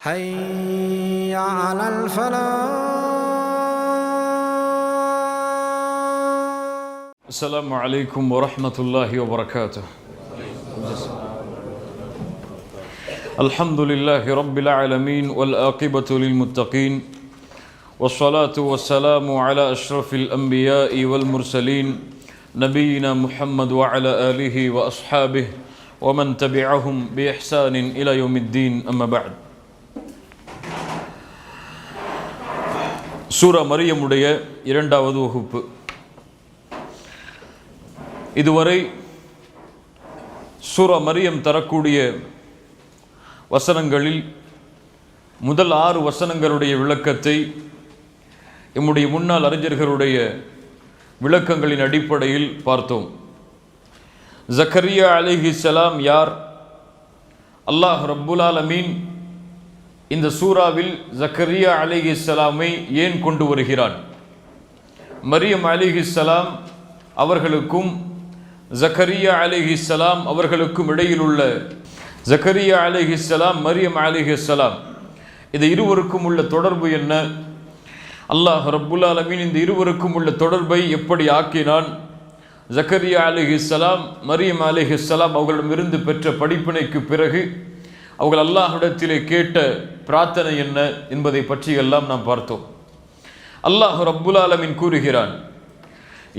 حي على الفلاح. السلام عليكم ورحمة الله وبركاته. الحمد لله رب العالمين والعاقبة للمتقين والصلاة والسلام على أشرف الأنبياء والمرسلين نبينا محمد وعلى آله وأصحابه ومن تبعهم بإحسان إلى يوم الدين أما بعد. சூரா மரியமுடைய இரண்டாவது வகுப்பு. இதுவரை சூரா மரியம் தரக்கூடிய வசனங்களில் முதல் 6 வசனங்களுடைய விளக்கத்தை நம்முடைய முன்னாள் அறிஞர்களுடைய விளக்கங்களின் அடிப்படையில் பார்த்தோம். ஜக்கரியா அலைஹிஸ்ஸலாம் யார்? அல்லாஹ் ரப்புல் ஆலமீன் இந்த சூறாவில் ஜக்கரியா அலைஹிஸ்ஸலாமை ஏன் கொண்டு வருகிறான்? மரியம் அலைஹிஸ்ஸலாம் அவர்களுக்கும் ஜக்கரியா அலைஹிஸ்ஸலாம் அவர்களுக்கும் இடையில் உள்ள ஜக்கரியா அலைஹிஸ்ஸலாம் மரியம் அலைஹிஸ்ஸலாம் இந்த இருவருக்கும் உள்ள தொடர்பு என்ன? அல்லாஹ் ரப்புல் ஆலமீன் இந்த இருவருக்கும் உள்ள தொடர்பை எப்படி ஆக்கினான்? ஜக்கரியா அலைஹிஸ்ஸலாம் மரியம் அலைஹிஸ்ஸலாம் அவர்களிடமிருந்து பெற்ற படிப்பினைக்கு பிறகு அவர்கள் அல்லாஹ்விடத்திலே கேட்ட பிரார்த்தனை என்ன என்பதை பற்றி எல்லாம் நாம் பார்த்தோம். அல்லாஹ் ரப்புல் ஆலமீன் கூறுகிறான்,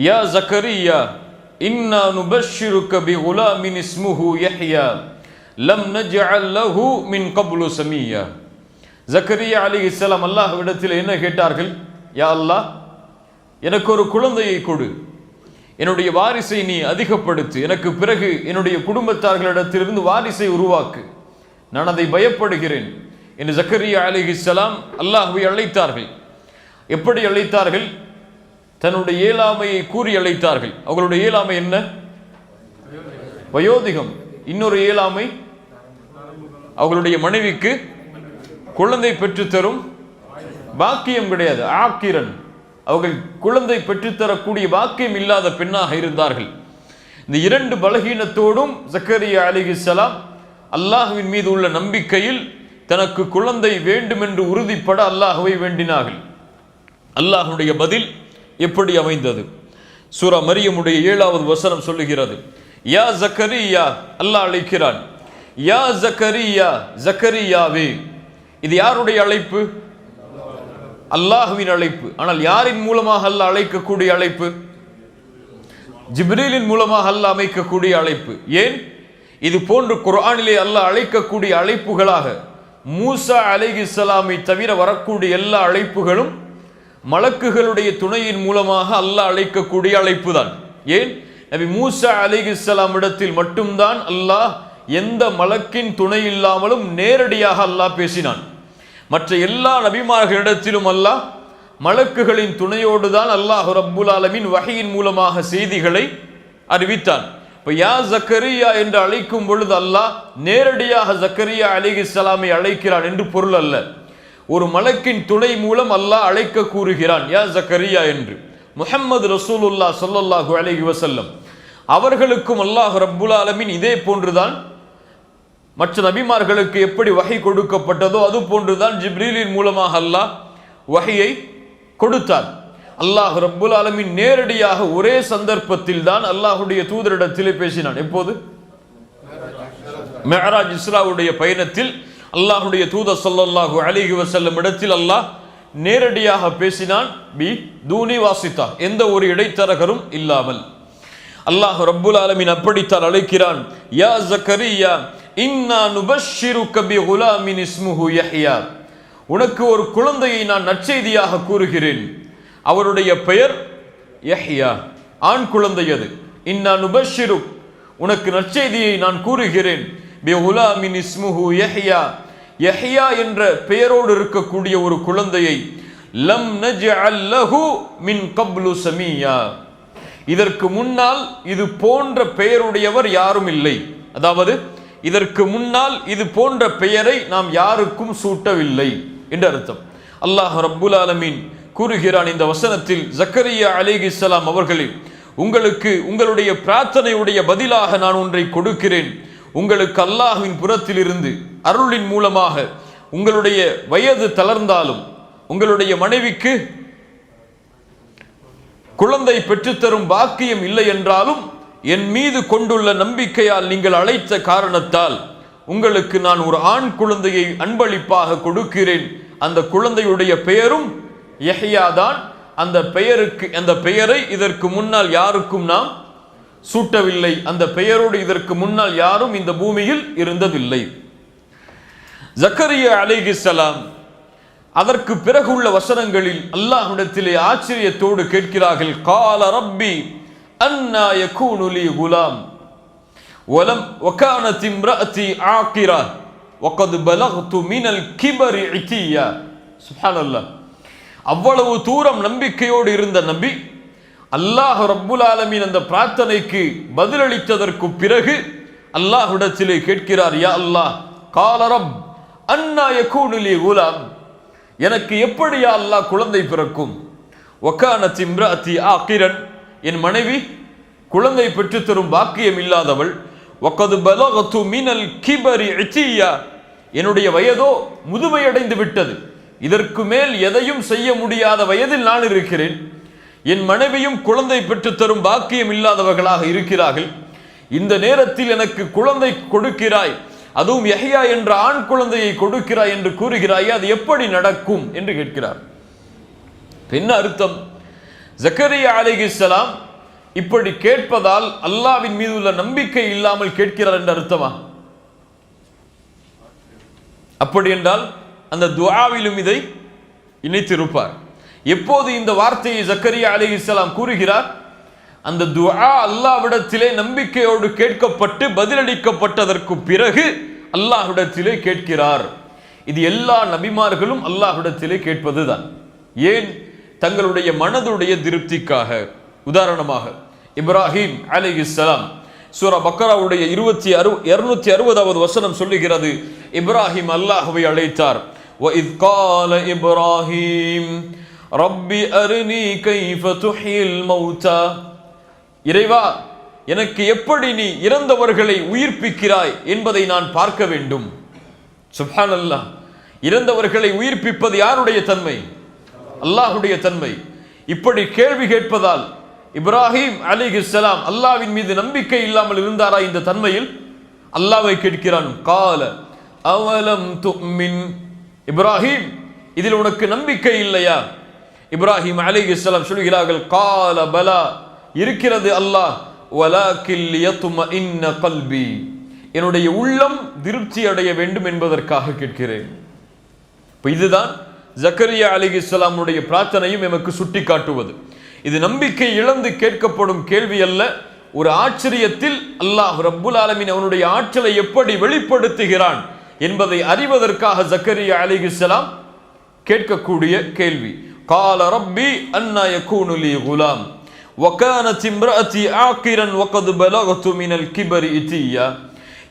யா ஜக்கரியா இன்னா நுபஷ்ஷிருக பிகுலாமின் இஸ்முஹு யஹ்யா லம் நஜ்அல் லஹு மின் கப்லு சமியா. ஜக்கரியா அலைஹிஸ்ஸலாம் அல்லாஹ்விடத்தில் என்ன கேட்டார்கள்? யா அல்லாஹ், எனக்கு ஒரு குழந்தையை கொடு, என்னுடைய வாரிசை நீ அதிகப்படுத்து, எனக்கு பிறகு என்னுடைய குடும்பத்தார்களிடத்திலிருந்து வாரிசை உருவாக்கு, நான் அதை பயப்படுகிறேன் என்று ஜக்கரியா அலைஹிஸ்ஸலாம் அல்லாஹ்வை அழைத்தார்கள். எப்படி அழைத்தார்கள்? தன்னுடைய இயலாமையை கூறி அழைத்தார்கள். அவர்களுடைய இயலாமை என்ன? வயோதிகம். இன்னொரு இயலாமை, அவர்களுடைய மனைவிக்கு குழந்தை பெற்றுத்தரும் பாக்கியம் கிடையாது, ஆக்கிரன். அவர்கள் குழந்தை பெற்றுத்தரக்கூடிய பாக்கியம் இல்லாத பெண்ணாக இருந்தார்கள். இந்த 2 பலகீனத்தோடும் ஜக்கரியா அலைஹிஸ்ஸலாம் அல்லாஹ்வின் மீது உள்ள நம்பிக்கையில் தனக்கு குழந்தை வேண்டும் என்று உறுதிப்பட அல்லாஹ்வை வேண்டினார்கள். அல்லாஹ்வுடைய பதில் எப்படி அமைந்தது? சூரா மரியமுடைய 7வது வசனம் சொல்லுகிறது, யா ஜக்கரியா, அல்லாஹ் அழைக்கிறான், யா ஜக்கரியா, ஜக்கரியாவே. இது யாருடைய அழைப்பு? அல்லாஹ்வின் அழைப்பு. ஆனால் யாரின் மூலமாக அல்லாஹ் அழைக்கக்கூடிய அழைப்பு? ஜிப்ரீலின் மூலமாக அல்லாஹ் அமைக்கக்கூடிய அழைப்பு. ஏன்? இது போன்று குர்ஆனிலே அல்லாஹ் அழைக்கக்கூடிய அழைப்புகளாக மூசா அலைஹிஸ்ஸலாமை தவிர வரக்கூடிய எல்லா அழைப்புகளும் மலக்குகளுடைய துணையின் மூலமாக அல்லாஹ் அழைக்கக்கூடிய அழைப்பு தான். ஏன்? நபி மூசா அலைஹிஸ்ஸலாம் இடத்தில் மட்டும்தான் அல்லாஹ் எந்த மலக்கின் துணை இல்லாமலும் நேரடியாக அல்லாஹ் பேசினான். மற்ற எல்லா நபிமார்களிடத்திலும் அல்லாஹ் மலக்குகளின் துணையோடு தான் அல்லாஹ் ரப்புல் ஆலமீன் வஹீயின் மூலமாக செய்திகளை அறிவித்தான். இப்போ யா ஜக்கரியா என்று அழைக்கும் பொழுது அல்லாஹ் நேரடியாக ஜக்கரியா அலைஹிஸ்ஸலாமை அழைக்கிறான் என்று பொருள் அல்ல. ஒரு மலக்கின் துணை மூலம் அல்லாஹ் அழைக்க கூறுகிறான் யா ஜக்கரியா என்று. முஹம்மது ரசூலுல்லாஹ் ஸல்லல்லாஹு அலைஹி வஸல்லம் அவர்களுக்கும் அல்லாஹ் ரப்புல் ஆலமீன் இதே போன்றுதான் மற்ற நபிமார்களுக்கு எப்படி வஹி கொடுக்கப்பட்டதோ அது போன்றுதான் ஜிப்ரீலின் மூலமாக அல்லாஹ் வஹியை கொடுத்தார். அல்லாஹ் ரப்புல் ஆலமீன் நேரடியாக ஒரே சந்தர்ப்பத்தில் தான் அல்லாஹ்வுடைய தூதரிடத்திலே பேசினான். எப்போது? மிஅராஜ் இஸ்ராவுடைய பயணத்தில் அல்லாஹ்வுடைய தூதர் ஸல்லல்லாஹு அலைஹி வஸல்லம் இடத்தில் அல்லாஹ் நேரடியாக பேசினான். பி தூனி வாசித்தா, எந்த ஒரு இடைத்தரகரும் இல்லாமல். அல்லாஹ் ரப்புல் ஆலமீன் அப்படித்தான் அழைக்கிறான், யா ஜக்கரியா இன்னா நுபஷ்ஷிருக பிகுலாமின் இஸ்முஹு யஹ்யா. உனக்கு ஒரு குழந்தையை நான் நற்செய்தியாக கூறுகிறேன், அவருடைய பெயர் யஹ்யா, ஆண் குழந்தை. அது இன்னா நுபஷ்ஷிரு, உனக்கு நற்செய்தியை நான் கூறுகிறேன், பிகுலாமின் இஸ்முஹு யஹ்யா, யஹ்யா என்ற பெயரோடு இருக்கக்கூடிய ஒரு குழந்தையை, லம் நஜ்அல் லஹு மின் கப்லு சமியா, இதற்கு முன்னால் இது போன்ற பெயருடையவர் யாரும் இல்லை. அதாவது இதற்கு முன்னால் இது போன்ற பெயரை நாம் யாருக்கும் சூட்டவில்லை என்று அர்த்தம். அல்லாஹ் ரப்புல் ஆலமீன் கூறுகிறான் இந்த வசனத்தில், ஜக்கரியா அலைஹிஸ்ஸலாம் அவர்களே, உங்களுக்கு உங்களுடைய பிரார்த்தனையுடைய பதிலாக நான் ஒன்றை கொடுக்கிறேன். உங்களுக்கு அல்லாஹ்வின் புறத்திலிருந்து அருளின் மூலமாக உங்களுடைய வயது தளர்ந்தாலும், உங்களுடைய மனைவிக்கு குழந்தை பெற்றுத்தரும் பாக்கியம் இல்லை என்றாலும், என் மீது கொண்டுள்ள நம்பிக்கையால் நீங்கள் அழைத்த காரணத்தால் உங்களுக்கு நான் ஒரு ஆண் குழந்தையை அன்பளிப்பாக கொடுக்கிறேன். அந்த குழந்தையுடைய பெயரும் யஹ்யா தான். அந்த பெயரை இதற்கு முன்னால் யாருக்கும் நாம் சூட்டவில்லை. அந்த பெயரோடு இதற்கு முன்னால் யாரும் இந்த பூமியில் இருந்ததில்லை. ஜக்கரியா அலைஹிஸ்ஸலாம் அதற்கு பிறகுள்ள வசனங்களில் அல்லாஹ்விடத்திலே ஆச்சரியத்தோடு கேட்கிறார்கள். கால ரப்பி அன்னா யகூனு லீ குலாம் வலம் வகானத் இம்ரஅதி ஆகிரா வகத் பலக்து மினல் கிபரி இதியா. சுப்ஹானல்லாஹ். அவ்வளவு தூரம் நம்பிக்கையோடு இருந்த நபி அல்லாஹ் ரப்புல் ஆலமீன் அந்த பிரார்த்தனைக்கு பதிலளித்ததற்கு பிறகு அல்லாஹ்விடத்திலே கேட்கிறார், யா அல்லாஹ், கால ரப் அன்னா யகூனு லீ குலாம், எனக்கு எப்படி யா அல்லாஹ் குழந்தை பிறக்கும்? வகானத் இம்ரஅதி ஆகிரன், என் மனைவி குழந்தை பெற்று தரும் பாக்கியம் இல்லாதவள். வகத் பலக்து மினல் கிபரி இதியா, என்னுடைய வயதோ முதுமையடைந்து விட்டது, இதற்கு மேல் எதையும் செய்ய முடியாத வயதில் நான் இருக்கிறேன். என் மனைவியும் குழந்தை பெற்று தரும் பாக்கியம் இல்லாதவர்களாக இருக்கிறார்கள். இந்த நேரத்தில் எனக்கு குழந்தை கொடுக்கிறாய், அதுவும் யஹ்யா என்ற ஆண் குழந்தையை கொடுக்கிறாய் என்று கூறுகிறாய், அது எப்படி நடக்கும் என்று கேட்கிறார். என்ன அர்த்தம்? ஜக்கரியா அலைஹிஸ்ஸலாம் இப்படி கேட்பதால் அல்லாஹ்வின் மீது உள்ள நம்பிக்கை இல்லாமல் கேட்கிறார் என்ற அர்த்தமா? அப்படி என்றால் அந்த துஆவிலும் இதை இணைத்திருப்பார். எப்போது இந்த வார்த்தையை ஜக்கரியா அலைஹிஸ்ஸலாம் கூறுகிறார், அந்த துஆ அல்லாஹ்விடத்திலே நம்பிக்கையோடு கேட்கப்பட்டு பதிலளிக்கப்பட்டதற்கு பிறகு அல்லாஹ்விடத்திலே கேட்கிறார். இது எல்லா நபிமார்களும் அல்லாஹ்விடத்திலே கேட்பதுதான். ஏன்? தங்களுடைய மனதுடைய திருப்திக்காக. உதாரணமாக இப்ராஹிம் அலைஹிஸ்ஸலாம் சூரா பக்கராவுடைய 260வது வசனம் சொல்லுகிறது, இப்ராஹிம் அல்லாஹ்வை அழைத்தார். وَإِذْ قَالَ إِبْرَاهِيمُ رَبِّ أَرِنِي كَيْفَ تُحْيِي الْمَوْتَى, இறைவா, எனக்கு எப்படி நீ இறந்தவர்களை உயிர்ப்பிக்கிறாய் என்பதை நான் பார்க்க வேண்டும். சுப்ஹானல்லாஹ். இறந்தவர்களை உயிர்ப்பிப்பது யாருடைய தன்மை? அல்லாஹ்வுடைய தன்மை. இப்படி கேள்வி கேட்பதால் இப்ராஹிம் அலைஹிஸ்ஸலாம் அல்லாஹ்வின் மீது நம்பிக்கை இல்லாமல் இருந்தாரா? இந்த தன்மையில் அல்லாஹ்வை கேட்கிறான். கால அவலம் துமின், இப்ராஹிம், இதில் உனக்கு நம்பிக்கை இல்லையா? இப்ராஹிம் அலைஹிஸ்ஸலாம் சொல்கிறார்கள், கால பலா, இருக்கிறது அல்லாஹ், வலாக்கில் யத்மஇன்ன கல்பி, என்னுடைய உள்ளம் திருப்தி அடைய வேண்டும் என்பதற்காக கேட்கிறேன். இதுதான் ஜக்கரியா அலைஹிஸ்ஸலாமுடைய பிரார்த்தனையும் எமக்கு சுட்டி காட்டுவது. இது நம்பிக்கை இழந்து கேட்கப்படும் கேள்வி அல்ல. ஒரு ஆச்சரியத்தில் அல்லாஹ் ரப்புல் ஆலமீன் அவனுடைய ஆற்றலை எப்படி வெளிப்படுத்துகிறான் என்பதை அறிவதற்காக ஜக்கரியா அலைஹிஸ்ஸலாம் கேட்கக்கூடிய கேள்வி. கால ரப்பி அன்னா யகூனு லீ குலாம் வகானத் இம்ரஅதி ஆகிரன் வகத் பலக்து மினல் கிபரி இதியா.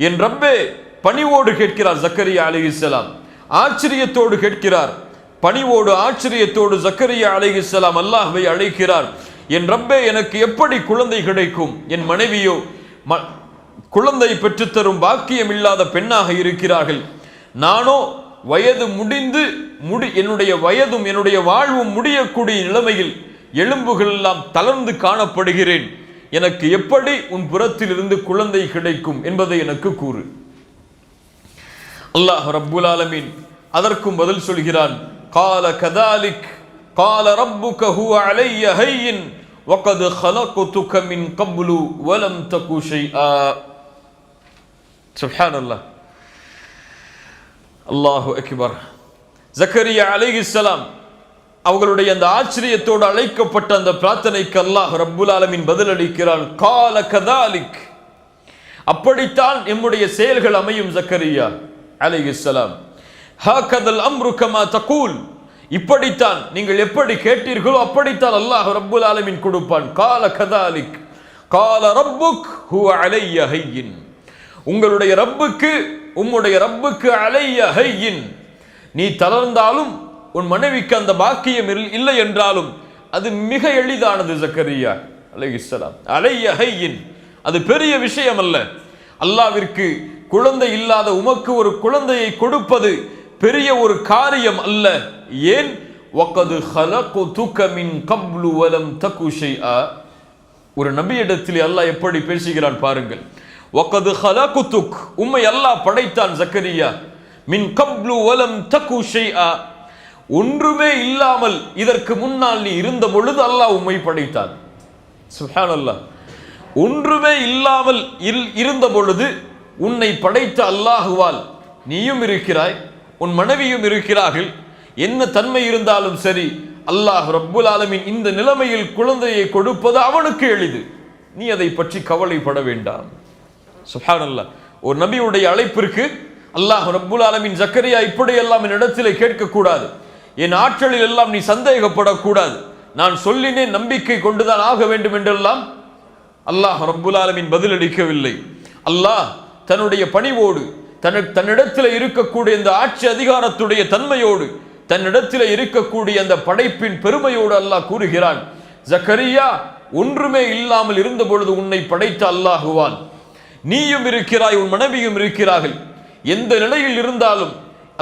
என் ரப்பே, பணிவோடு கேட்கிறார் ஜக்கரியா அலைஹிஸ்ஸலாம், ஆச்சரியத்தோடு கேட்கிறார். பணிவோடு ஆச்சரியத்தோடு ஜக்கரியா அலைஹிஸ்ஸலாம் அல்லாஹ்வை அழைக்கிறார். என் ரப்பே, எனக்கு எப்படி குழந்தை கிடைக்கும்? என் மனைவியோ குழந்தை பெற்றுத்தரும் பாக்கியம் இல்லாத பெண்ணாக இருக்கிறார்கள். நானோ வயது முடிந்து என்னுடைய வயதும் என்னுடைய வாழ்வும் முடியக்கூடிய நிலைமையில் எலும்புகள் எல்லாம் தளர்ந்து காணப்படுகிறேன். எனக்கு எப்படி உன் புறத்தில் இருந்து குழந்தை கிடைக்கும் என்பதை எனக்கு கூறு. அல்லாஹ் ரப்புல் ஆலமீன் அதற்கும் பதில் சொல்கிறான். கால கதாலிக் கால ரப்புக ஹுவ அலைய ஹய்யின் வகத் خلقتك من قبل ولم تك شيئا. சுப்ஹானல்லாஹ், அல்லாஹு அக்பர். ஜக்கரியா அலைஹிஸ்ஸலாம் அவர்களுடைய அந்த ஆச்சரியத்தோடு அழைக்கப்பட்ட அந்த பிரார்த்தனைக்கு அல்லாஹ் ரப்புல் ஆலமீன் பதில் அளிக்கிறான். கால கதாலிக், அப்படித்தான் நம்முடைய செயல்கள் அமையும் ஜக்கரியா அலைஹிஸ்ஸலாம். ஹாகதல் அம்ரு கமா தகூல், இப்படித்தான் நீங்கள் எப்படி கேட்டீர்களோ அப்படித்தான் அல்லாஹ் ரப்புல் ஆலமீன் கொடுப்பான். கால கதாலிக் கால ரப்புக் ஹுவ அலைய ஹய்யின், உங்களுடைய ரப்புக்கு உம்முடைய ரப்புக்கு அலைய ஹய்யின், நீ தளர்ந்தாலும் உன் மனைவிக்கு அந்த பாக்கியம் இல்லை என்றாலும் அது மிக எளிதானது. ஜக்கரியா அலைஹிஸ்ஸலாம் அலைய ஹய்யின், அது பெரிய விஷயம் அல்ல. அல்லாஹ்விற்கு குழந்தை இல்லாத உமக்கு ஒரு குழந்தையை கொடுப்பது பெரிய ஒரு காரியம் அல்ல. ஏன்? வகது خلقتك من قبل ولم تك شيئا. ஒரு நபியிடத்தில் அல்லாஹ் எப்படி பேசுகிறான் பாருங்கள். வகது خلقتك, உம்மை அல்லாஹ் படைத்தான் ஜக்கரியா. மின் கப்லு வலம் தகு ஷைஆ, ஒன்றுமே இல்லாமல் இதற்கு முன்னால் நீ இருந்த பொழுது அல்லாஹ் உம்மை படைத்தான். சுப்ஹானல்லாஹ். ஒன்றுமே இல்லாமல் இருந்த பொழுது உன்னை படைத்த அல்லாஹுவால் நீயும் இருக்கிறாய், உன் மனைவியும் இருக்கிறார்கள். என்ன தன்மை இருந்தாலும் சரி, அல்லாஹ் ரப்புல் ஆலமீன் இந்த நிலைமையில் குழந்தையை கொடுப்பது அவனுக்கு எளிது. நீ அதை பற்றி கவலைப்பட வேண்டாம். சுப்ஹானல்லாஹ். ஒரு நபியுடைய அழைப்பிற்கு அல்லாஹ் ரப்புல் ஆலமீன் ஜக்கரியா இப்படியெல்லாம் என் இடத்திலே கேட்கக்கூடாது, என் ஆற்றலில் எல்லாம் நீ சந்தேகப்படக்கூடாது, நான் சொல்லினேன் நம்பிக்கை கொண்டுதான் ஆக வேண்டும் என்றெல்லாம் அல்லாஹ் ரப்புல் ஆலமீன் பதிலளிக்கவில்லை. அல்லாஹ் தன்னுடைய பணிவோடு, தன்னிடத்தில் இருக்கக்கூடிய இந்த ஆட்சி அதிகாரத்துடைய தன்மையோடு, தன்னிடத்தில் இருக்கக்கூடிய அந்த படைப்பின் பெருமையோடு அல்லாஹ் கூறுகிறான், ஜக்கரியா, ஒன்றுமே இல்லாமல் இருந்த பொழுது உன்னை படைத்த அல்லாஹுவான் நீயும் இருக்கிறாய், உன் மனைவியும் இருக்கிறார்கள். எந்த நிலையில் இருந்தாலும்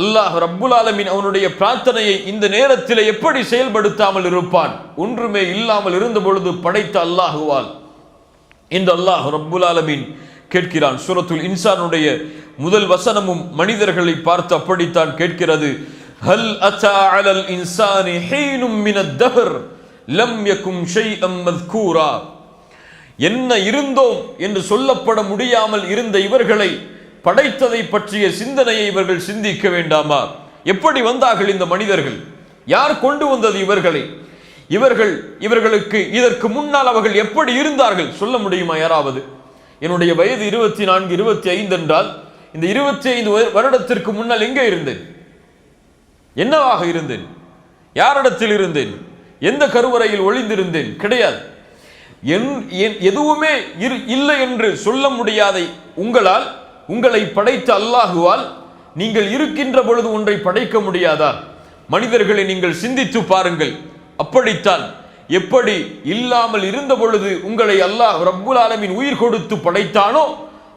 அல்லாஹ் ரப்புல் ஆலமீன் அவனுடைய பிரார்த்தனையை இந்த நேரத்தில் எப்படி செயல்படுத்தாமல் இருப்பான்? ஒன்றுமே இல்லாமல் இருந்த பொழுது படைத்த அல்லாஹுவால் இந்த அல்லாஹ் ரப்புல் ஆலமீன் கேட்கிறான். சூரத்துல் இன்சானுடைய முதல் வசனமும் மனிதர்களை பார்த்து அப்படித்தான் கேட்கிறது. ஹல் அத்தா அலல் இன்சானி ஹீனும் மினத் தஹர் லம் யகும் ஷைஅம் மذ்கூரா. என்ன இருந்தோம் என்று சொல்லப்பட முடியாமல் இருந்த இவர்களை படைத்ததை பற்றிய சிந்தனையை இவர்கள் சிந்திக்க வேண்டாமா? எப்படி வந்தார்கள் இந்த மனிதர்கள்? யார் கொண்டு வந்தது இவர்களை? இவர்களுக்கு இதற்கு முன்னால் அவர்கள் எப்படி இருந்தார்கள் சொல்ல முடியுமா யாராவது? என்னுடைய வயது 24, 25 என்றால் இந்த 25 வருடத்திற்கு முன்னால் எங்கே இருந்தேன்? என்னவாக இருந்தேன்? யாரிடத்தில் இருந்தேன்? எந்த கருவறையில் ஒளிந்திருந்தேன்? கிடையாது. எதுவுமே இல்லை என்று சொல்ல முடியாத உங்களை படைத்த அல்லாஹுவால் நீங்கள் இருக்கின்ற பொழுது ஒன்றை படைக்க முடியாதா? மனிதர்களை நீங்கள் சிந்தித்து பாருங்கள். அப்படித்தான் எப்படி இல்லாமல் இருந்த பொழுது உங்களை அல்லாஹ் ரப்புல் ஆலமீன் உயிர் கொடுத்து படைத்தானோ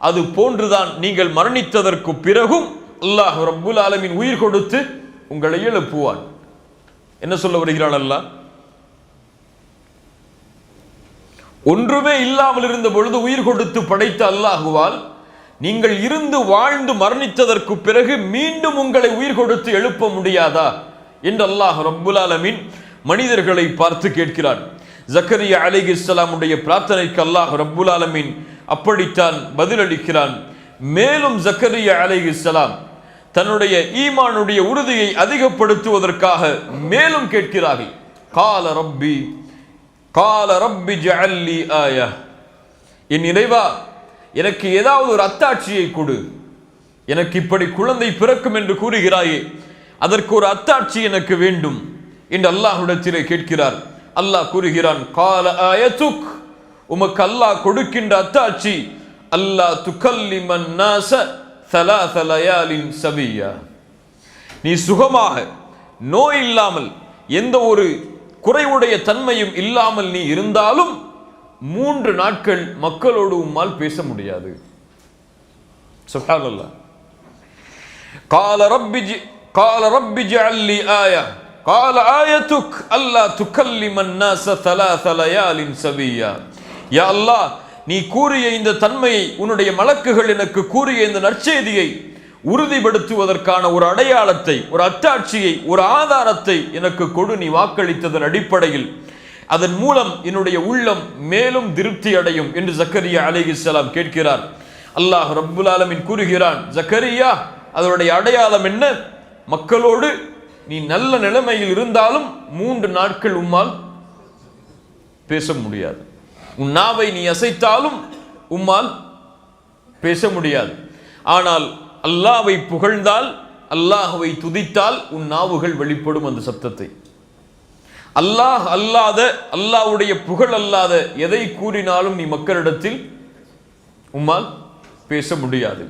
அது போன்றுதான் நீங்கள் மரணித்ததற்கு பிறகும் அல்லாஹ் ரப்புல் ஆலமீன் உயிர் கொடுத்து உங்களை எழுப்புவான். என்ன சொல்ல வருகிறான் அல்லாஹ்? ஒன்றுமே இல்லாமல் இருந்த பொழுது உயிர் கொடுத்து படைத்த அல்லாஹுவால் நீங்கள் இருந்து வாழ்ந்து மரணித்ததற்கு பிறகு மீண்டும் உங்களை உயிர் கொடுத்து எழுப்ப முடியாதா என்று அல்லாஹ் ரப்புல் ஆலமீன் மனிதர்களை பார்த்து கேட்கிறான். ஜக்கரியா அலைஹிஸ்ஸலாமுடைய பிரார்த்தனைக்கு அல்லாஹ் ரப்புல் ஆலமீன் அப்படித்தான் பதிலளிக்கிறான். மேலும் ஜக்கரியா அலைஹிஸ்ஸலாம் தன்னுடைய ஈமானுடைய உறுதியை அதிகப்படுத்துவதற்காக மேலும் கேட்கிறார்கள். கால ரப்பி ஜஅல்லி ஆயா. என் இறைவா, எனக்கு ஏதாவது ஒரு அத்தாட்சியை கொடு. எனக்கு இப்படி குழந்தை பிறக்கும் என்று கூறுகிறாயே, அதற்கு ஒரு அத்தாட்சி எனக்கு வேண்டும் என்று அல்லாஹ்விடத்திலே கேட்கிறார். அல்லாஹ் கூறுகிறான், கால ஆயத்துக், உமக்கு அல்லாஹ் கொடுக்கின்ற அத்தாட்சி அல்லாஹ் துகல்லிமன் நாஸ ثلاث ليال சபியா. நீ சுகமாக, நோய் இல்லாமல், எந்த ஒரு குறைவுடைய தன்மையும் இல்லாமல் நீ இருந்தாலும் 3 நாட்கள் மக்களோடு உம்மால் பேச முடியாது. சுப்ஹானல்லாஹ். قال رب اجعل لي آية قال آيتك ألا تكلم الناس 3 ليال سبيا. யா அல்லாஹ், நீ கூறிய இந்த தன்மையை, உன்னுடைய மலக்குகள் எனக்கு கூறிய இந்த நற்செய்தியை உறுதிப்படுத்துவதற்கான ஒரு அடையாளத்தை, ஒரு அத்தாட்சியை, ஒரு ஆதாரத்தை எனக்கு கொடு. நீ வாக்களித்ததன் அடிப்படையில் அதன் மூலம் என்னுடைய உள்ளம் மேலும் திருப்தி அடையும் என்று ஜக்கரியா அலைஹிஸ்ஸலாம் கேட்கிறார். அல்லாஹ் ரப்புல் ஆலமீன் கூறுகிறான், ஜக்கரியா, அதனுடைய அடையாளம் என்ன? மக்களோடு நீ நல்ல நிலைமையில் இருந்தாலும் 3 நாட்கள் உம்மால் பேச முடியாது. உன் நாவை நீ அசைத்தாலும் உம்மால் பேச முடியாது. ஆனால் அல்லாஹ்வை புகழ்ந்தால், அல்லாஹ்வை துதித்தால் உன் நாவுகள் வெளிப்படும் அந்த சப்தத்தை. அல்லாஹ் அல்லாத, அல்லாஹ்வுடைய புகழ் அல்லாத எதை கூறினாலும் நீ மக்களிடத்தில் உம்மால் பேச முடியாது.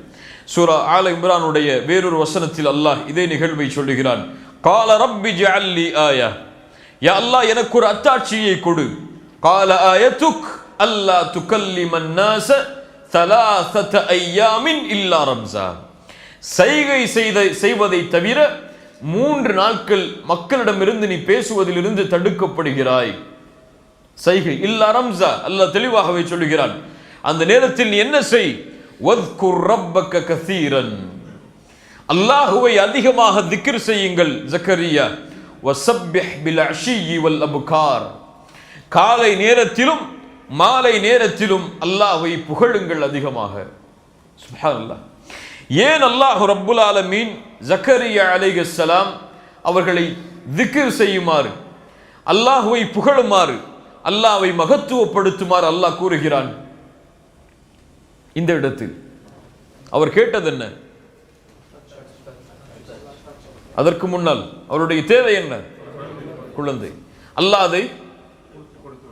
சூரா ஆல இம்ரானுடைய வேறொரு வசனத்தில் அல்லாஹ் இதே நிகழ்வை சொல்லுகிறான். கால ரப்பி ஜஅல்லி ஆயா. யா அல்லாஹ், எனக்கு ஒரு அத்தாட்சியை கொடு. கால ஆயத்துக் அல்லா துகல்லிமன் நாஸ 3 ஐயாமின் இல்லா ரம்ஸா. சைகை செய்வதை தவிர 3 நாட்கள் மக்களிடமிருந்து நீ பேசுவதிலிருந்து தடுக்கப்படுகிறாய். சைகை இல்லா ரம்ஸா, அல்லாஹ் தெளிவாகவே சொல்லுகிறான். அந்த நேரத்தில் நீ என்ன செய்? வத்குர் ரப்பக கஸீரன், அல்லாஹ்வை அதிகமாக திக்ர் செய்யுங்கள். ஜக்கரியா வஸப்பிஹ் பில் அஷியி வல் அப்கார், காலை நேரத்திலும் மாலை நேரத்திலும் அல்லாஹ்வை புகழுங்கள் அதிகமாக. சுப்ஹானல்லாஹ். ஏன் அல்லாஹ் ரப்புல் ஆலமீன் ஜக்கரியா அலைஹிஸ்ஸலாம் அவர்களை திக்ர் செய்யுமாறு, அல்லாஹ்வை புகழுமாறு, அல்லாஹ்வை மகத்துவப்படுத்துமாறு அல்லாஹ் கூறுகிறான்? இந்த இடத்தில் அவர் கேட்டது என்ன? அதற்கு முன்னால் அவருடைய தேவை என்ன? குழந்தை. அல்லாஹ் அதை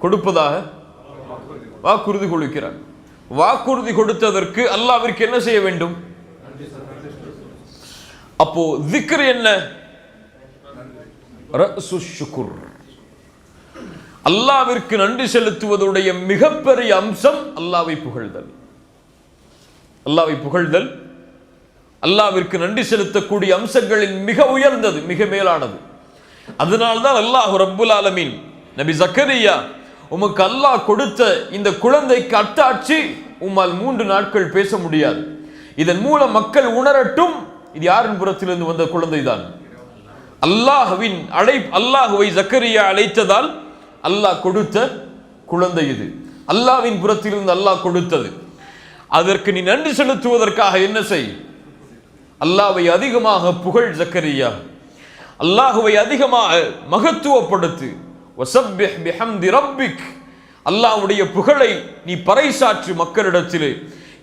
கொடுப்பதாக வாக்குறுதி கொடுக்கிறான். வாக்குறுதி கொடுத்ததற்கு அல்லாஹ்விற்கு என்ன செய்ய வேண்டும்? அப்போ திக்ர் என்ன? ரஅசு ஷுக்ர். அல்லாஹ்விற்கு நன்றி செலுத்துவதுடைய மிகப்பெரிய அம்சம் அல்லாஹ்வை புகழ்தல். அல்லாஹ்வை புகழ்தல் அல்லாஹ்விற்கு நன்றி செலுத்தக்கூடிய அம்சங்களில் மிக உயர்ந்தது, மிக மேலானது. அதனால்தான் அல்லாஹ் ரப்புல் ஆலமீன் நபி ஜக்கரியா, உமக்கு அல்லாஹ் கொடுத்த இந்த குழந்தைக்கு அத்தாட்சி, உம்மால் 3 நாட்கள் பேச முடியாது. இதன் மூலம் மக்கள் உணரட்டும், இது யாரின் புறத்திலிருந்து வந்த குழந்தை தான். அல்லாஹ்வின் அல்லாஹ்வை ஜக்கரியா அழைத்ததால் அல்லாஹ் கொடுத்த குழந்தை இது. அல்லாஹ்வின் புறத்திலிருந்து அல்லாஹ் கொடுத்தது. அதற்கு நீ நன்றி செலுத்துவதற்காக என்ன செய்? அல்லாஹ்வை அதிகமாக புகழ் ஜக்கரியா, அல்லாஹ்வை அதிகமாக மகத்துவப்படுத்து. வஸப்பிஹ் பிஹம்தி ரப்பிக், அல்லாஹ்வுடைய புகழை நீ பறைசாற்று மக்களிடத்திலே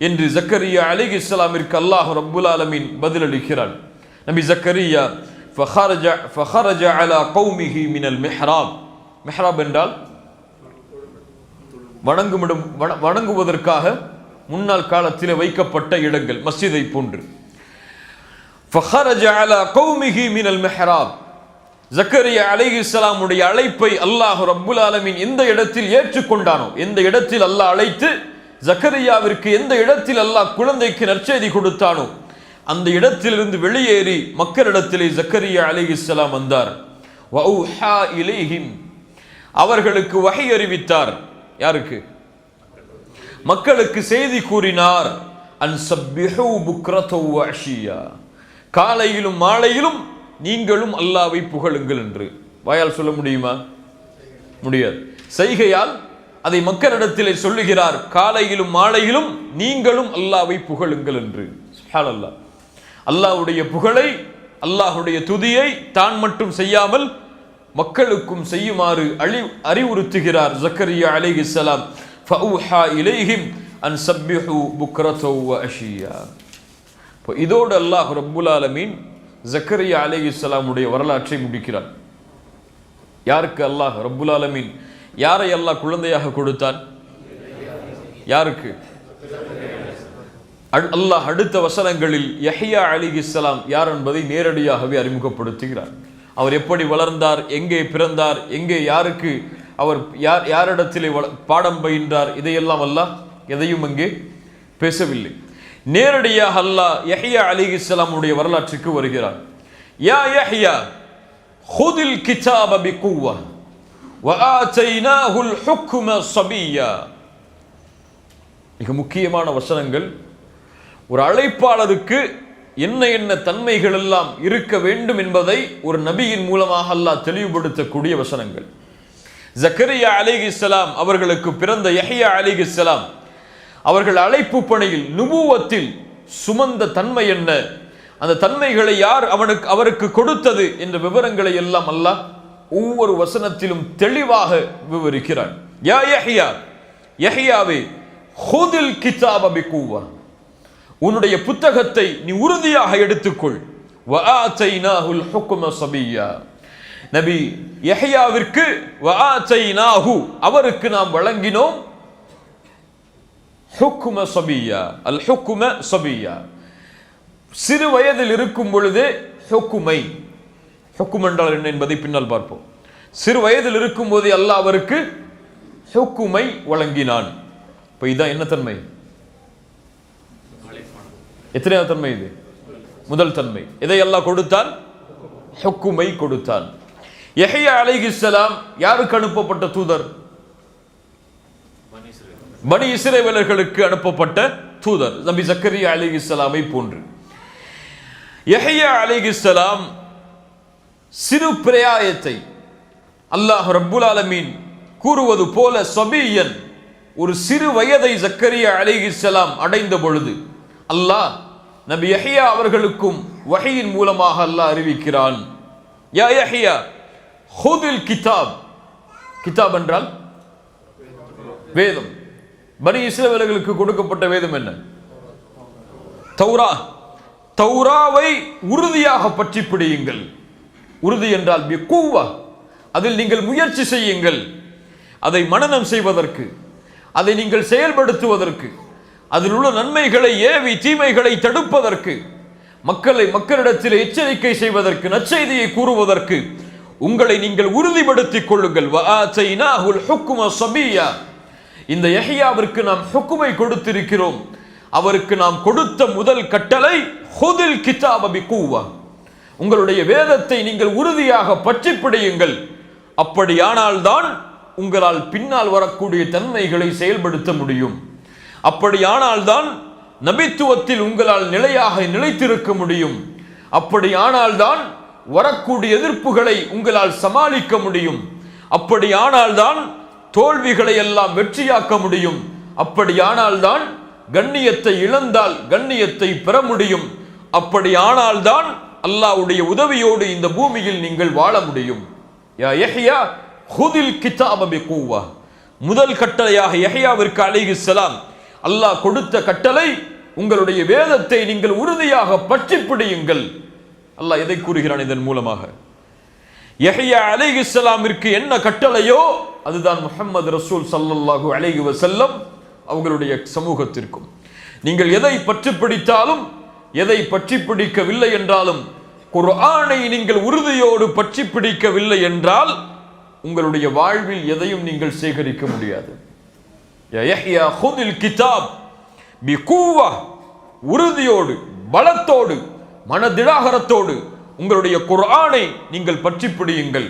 என்று ஜக்கரியா அலைஹிஸ்ஸலாமிற்கு அல்லாஹ் ரப்புல் ஆலமீன் பதிலளிக்கிறான். நபி ஜக்கரியா ஃபஹரஜ அலா கௌமிஹி மினல் மிஹ்ராப். மிஹ்ராப் என்றால் வணங்குவதற்காக முன்னாள் காலத்திலே வைக்கப்பட்ட இடங்கள், மஸ்ஜிதை போன்று. ஃபஹரஜ அலா கௌமிஹி மினல் மிஹ்ராப். ஜக்கரியா அலைஹிஸ்ஸலாமுடைய அழைப்பை அல்லாஹ் ரப்புல் ஆலமீன் எந்த இடத்தில் ஏற்றுக்கொண்டானோ, எந்த இடத்தில் அல்லாஹ் அழைத்து ஜக்கரியாவிற்கு எந்த இடத்தில் அல்லாஹ் குழந்தைக்கு நற்செய்தி கொடுத்தானோ அந்த இடத்திலிருந்து வெளியேறி மக்களிடத்திலே ஜக்கரியா அலைஹிஸ்ஸலாம் வந்தார். வஅூஹா இலைஹிம், அவர்களுக்கு வஹி அறிவித்தார். யாருக்கு? மக்களுக்கு செய்தி கூறினார். அன் சப்பிஹு புக்ரத வ அஷியா, காலையிலும் மாலையிலும் நீங்களும் அல்லாஹ்வை புகழுங்கள் என்று. வாயால் சொல்ல முடியுமா? முடியாது. செய்கையால் அதை மக்களிடத்திலே சொல்லுகிறார். காலையிலும் மாலையிலும் நீங்களும் அல்லாஹ்வை புகழுங்கள் என்று. சுப்ஹானல்லாஹ். அல்லாஹ்வுடைய புகழை, அல்லாஹ்வுடைய துதியை தான் மட்டும் செய்யாமல் மக்களுக்கும் செய்யுமாறு அறிவுறுத்துகிறார் ஜக்கரியா அலைஹிஸ்ஸலாம். ஃபஅூஹா இலைஹிம் அன் சப்பிஹு புக்ரத வ அஷியா. இதோடு அல்லாஹ் ரப்புல் ஆலமீன் ஜக்கரியா அலைஹிஸ்ஸலாமுடைய வரலாற்றை முடிக்கிறார். யாருக்கு அல்லாஹ் ரப்புல் ஆலமீன், யாரை அல்லாஹ் குழந்தையாக கொடுத்தான்? யாருக்கு? அல்லாஹ் அடுத்த வசனங்களில் யஹ்யா அலைஹிஸ்ஸலாம் யார் என்பதை நேரடியாகவே அறிமுகப்படுத்துகிறார். அவர் எப்படி வளர்ந்தார், எங்கே பிறந்தார், எங்கே யாருக்கு அவர் யாரிடத்திலே பாடம் பயின்றார், இதையெல்லாம் அல்லாஹ் எதையும் அங்கே பேசவில்லை. நேரடியாக அல்லாஹ் யஹ்யா அலைஹிஸ்ஸலாமுடைய வரலாற்றுக்கு வருகிறார். யா யஹ்யா ஹுதில் கிதாப பிகுவா வ ஆதைனாஹுல் ஹுக்ம ஸபிய்யா. மிக முக்கியமான வசனங்கள். ஒரு அழைப்பாளருக்கு என்ன என்ன தன்மைகள் எல்லாம் இருக்க வேண்டும் என்பதை ஒரு நபியின் மூலமாக அல்லாஹ் தெளிவுபடுத்தக்கூடிய வசனங்கள். ஜக்கரியா அலைஹிஸ்ஸலாம் அவர்களுக்கு பிறந்த யஹ்யா அலைஹிஸ்ஸலாம் அவர்கள் அழைப்பு பணியில் நுபுவத்தில் சுமந்த தன்மை என்ன, அந்த தன்மைகளை யார் அவருக்கு கொடுத்தது என்ற விவரங்களை எல்லாம் அல்லாஹ் ஒவ்வொரு வசனத்திலும் தெளிவாக விவரிக்கிறார். யா யஹ்யா, யஹ்யாவே ஹுதில் கிதாப பிகுவா, உன்னுடைய புத்தகத்தை நீ உறுதியாக எடுத்துக்கொள். வ ஆதைனாஹுல் ஹுக்ம ஸபிய்யா, நபி யஹ்யாவிற்கு வ ஆதைனாஹு, அவருக்கு நாம் வழங்கினோம் ஹுக்ம ஸபிய்யா. அல் ஹுக்ம ஸபிய்யா, சிறு வயதில் இருக்கும் பொழுதே ஹுக்குமை, ஹுக்கும் என்றால் என்ன என்பதை பின்னால் பார்ப்போம். சிறு வயதில் இருக்கும் போதே அல்லாஹ் அவருக்கு ஹுக்குமை வழங்கினான். இப்போ இதான் என்ன தன்மை? எத்தனையாவது தன்மை இது? முதல் தன்மை. எதை அல்லாஹ் கொடுத்தான்? ஹுக்குமை கொடுத்தான். யஹ்யா அலைஹிஸ்ஸலாம் யாருக்கு அனுப்பப்பட்ட தூதர்? பனி இஸ்ரவேலர்களுக்கு அனுப்பப்பட்ட தூதர், நபி ஜக்கரியா அலைஹிஸ்ஸலாமை போன்று. யஹ்யா அலைஹிஸ்ஸலாம் சிறு பிரயாயத்தை அல்லாஹ் ரப்புல் ஆலமீன் கூறுவது போல சபியன், ஒரு சிறு வயதை ஜக்கரியா அலைஹிஸ்ஸலாம் அடைந்த பொழுது அல்லாஹ் நபி யஹ்யா அவர்களுக்கும் வஹீயின் மூலமாக அல்லாஹ் அறிவிக்கிறான், யா யஹ்யா ஹுதில் கிதாப். கிதாப் என்றால் வேதம். பனி இஸ்ரவேலர்களுக்கு கொடுக்கப்பட்ட வேதம் என்ன? தௌரா. தௌராவை உறுதியாக பற்றி பிடியுங்கள். உறுதி என்றால் பிகுவா, அதில் நீங்கள் முயற்சி செய்யுங்கள். அதை மனனம் செய்வதற்கு, அதை நீங்கள் செயல்படுத்துவதற்கு, அதில் உள்ள நன்மைகளை ஏவி தீமைகளை தடுப்பதற்கு, மக்களிடத்தில் எச்சரிக்கை செய்வதற்கு, நற்செய்தியை கூறுவதற்கு உங்களை நீங்கள் உறுதிப்படுத்திக் கொள்ளுங்கள். வஆதைனாஹுல் ஹுக்ம ஸபிய்யா. இந்த யஹ்யாவிற்கு நாம் ஹுக்குமை கொடுத்திருக்கிறோம். அவருக்கு நாம் கொடுத்த முதல் கட்டளை ஹுதில் கிதாப பிகுவா, உங்களுடைய வேதத்தை நீங்கள் உறுதியாக பற்றி பிடியுங்கள். அப்படியானால் தான் உங்களால் பின்னால் வரக்கூடிய தன்மைகளை செயல்படுத்த முடியும். அப்படியானால் தான் நபித்துவத்தில் உங்களால் நிலையாக நிலைத்திருக்க முடியும். அப்படியானால் தான் வரக்கூடிய எதிர்ப்புகளை உங்களால் சமாளிக்க முடியும். அப்படியானால் தான் தோல்விகளை எல்லாம் வெற்றியாக்க முடியும். அப்படியானால் தான் கண்ணியத்தை இழந்தால் கண்ணியத்தை பெற முடியும். அப்படியானால் தான் அல்லாஹ்வுடைய உதவியோடு இந்த பூமியில் நீங்கள் வாழ முடியும். யா யஹ்யா ஹுதில் கிதாப பிகுவா. முதல் கட்டளையாக யஹ்யாவிற்கு அலைஹிஸ்ஸலாம் அல்லாஹ் கொடுத்த கட்டளை, உங்களுடைய வேதத்தை நீங்கள் உறுதியாக பற்றி பிடியுங்கள். அல்லாஹ் எதை கூறுகிறான் இதன் மூலமாக? யஹ்யா அலைஹிஸ்ஸலாமிற்கு என்ன கட்டளையோ அதுதான் முஹம்மது ரசூல் ஸல்லல்லாஹு அலைஹி வஸல்லம் அவங்களுடைய சமூகத்திற்கும். நீங்கள் எதை பற்றி பிடித்தாலும், எதை பற்றி பிடிக்கவில்லை என்றாலும், குர்ஆனை நீங்கள் உறுதியோடு பற்றி பிடிக்கவில்லை என்றால் உங்களுடைய வாழ்வில் எதையும் நீங்கள் சேகரிக்க முடியாது. யா யஹ்யா ஹுதில் கிதாப் பிகுவா, உறுதியோடு, பலத்தோடு, மனதிடாகரத்தோடு உங்களுடைய குர்ஆனை நீங்கள் பற்றி பிடியுங்கள்.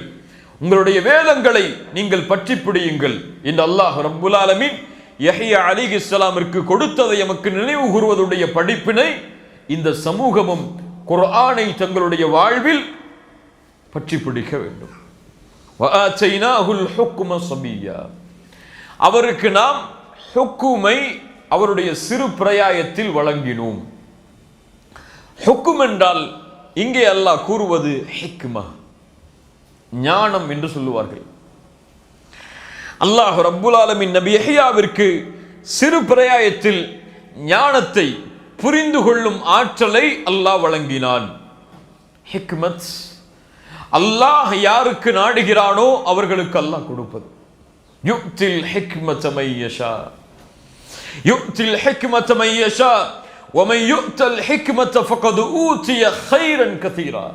உங்களுடைய வேதங்களை நீங்கள் பற்றி பிடியுங்கள் என்று அல்லாஹ் ரப்புல் ஆலமீன் யஹ்யா அலைஹிஸ்ஸலாமிற்கு கொடுத்ததை நமக்கு நினைவு கூறுவதுடைய படிப்பினை இந்த சமூகமும் குர்ஆனை தங்களுடைய வாழ்வில் பற்றி பிடிக்க வேண்டும். வஆதைனாஹுல் ஹுக்ம ஸபிய்யா. அவருக்கு நாம் ஹுக்குமை அவருடைய சிறு பிரயாயத்தில் வழங்கினோம். ஹுக்கும் என்றால் இங்கே அல்லாஹ் கூறுவது ஹிக்மா, ஞானம் என்று சொல்லுவார்கள். அல்லாஹ் ரப்புல் ஆலமீன் நபி யஹ்யாவிற்கு சிறு பிரயாயத்தில் ஞானத்தை புரிந்து கொள்ளும் ஆற்றலை அல்லாஹ் வழங்கினான். ஹிக்மத், அல்லாஹ் யாருக்கு நாடுகிறானோ அவர்களுக்கு அல்லாஹ் கொடுப்பது. யுக்தில் ஹிக்மத மை யஷா, யுக்தில் ஹிக்மத மை யஷா வமன் யுக்தல் ஹிக்மத ஃபகத் ஊதிய கைரன் கதீரா.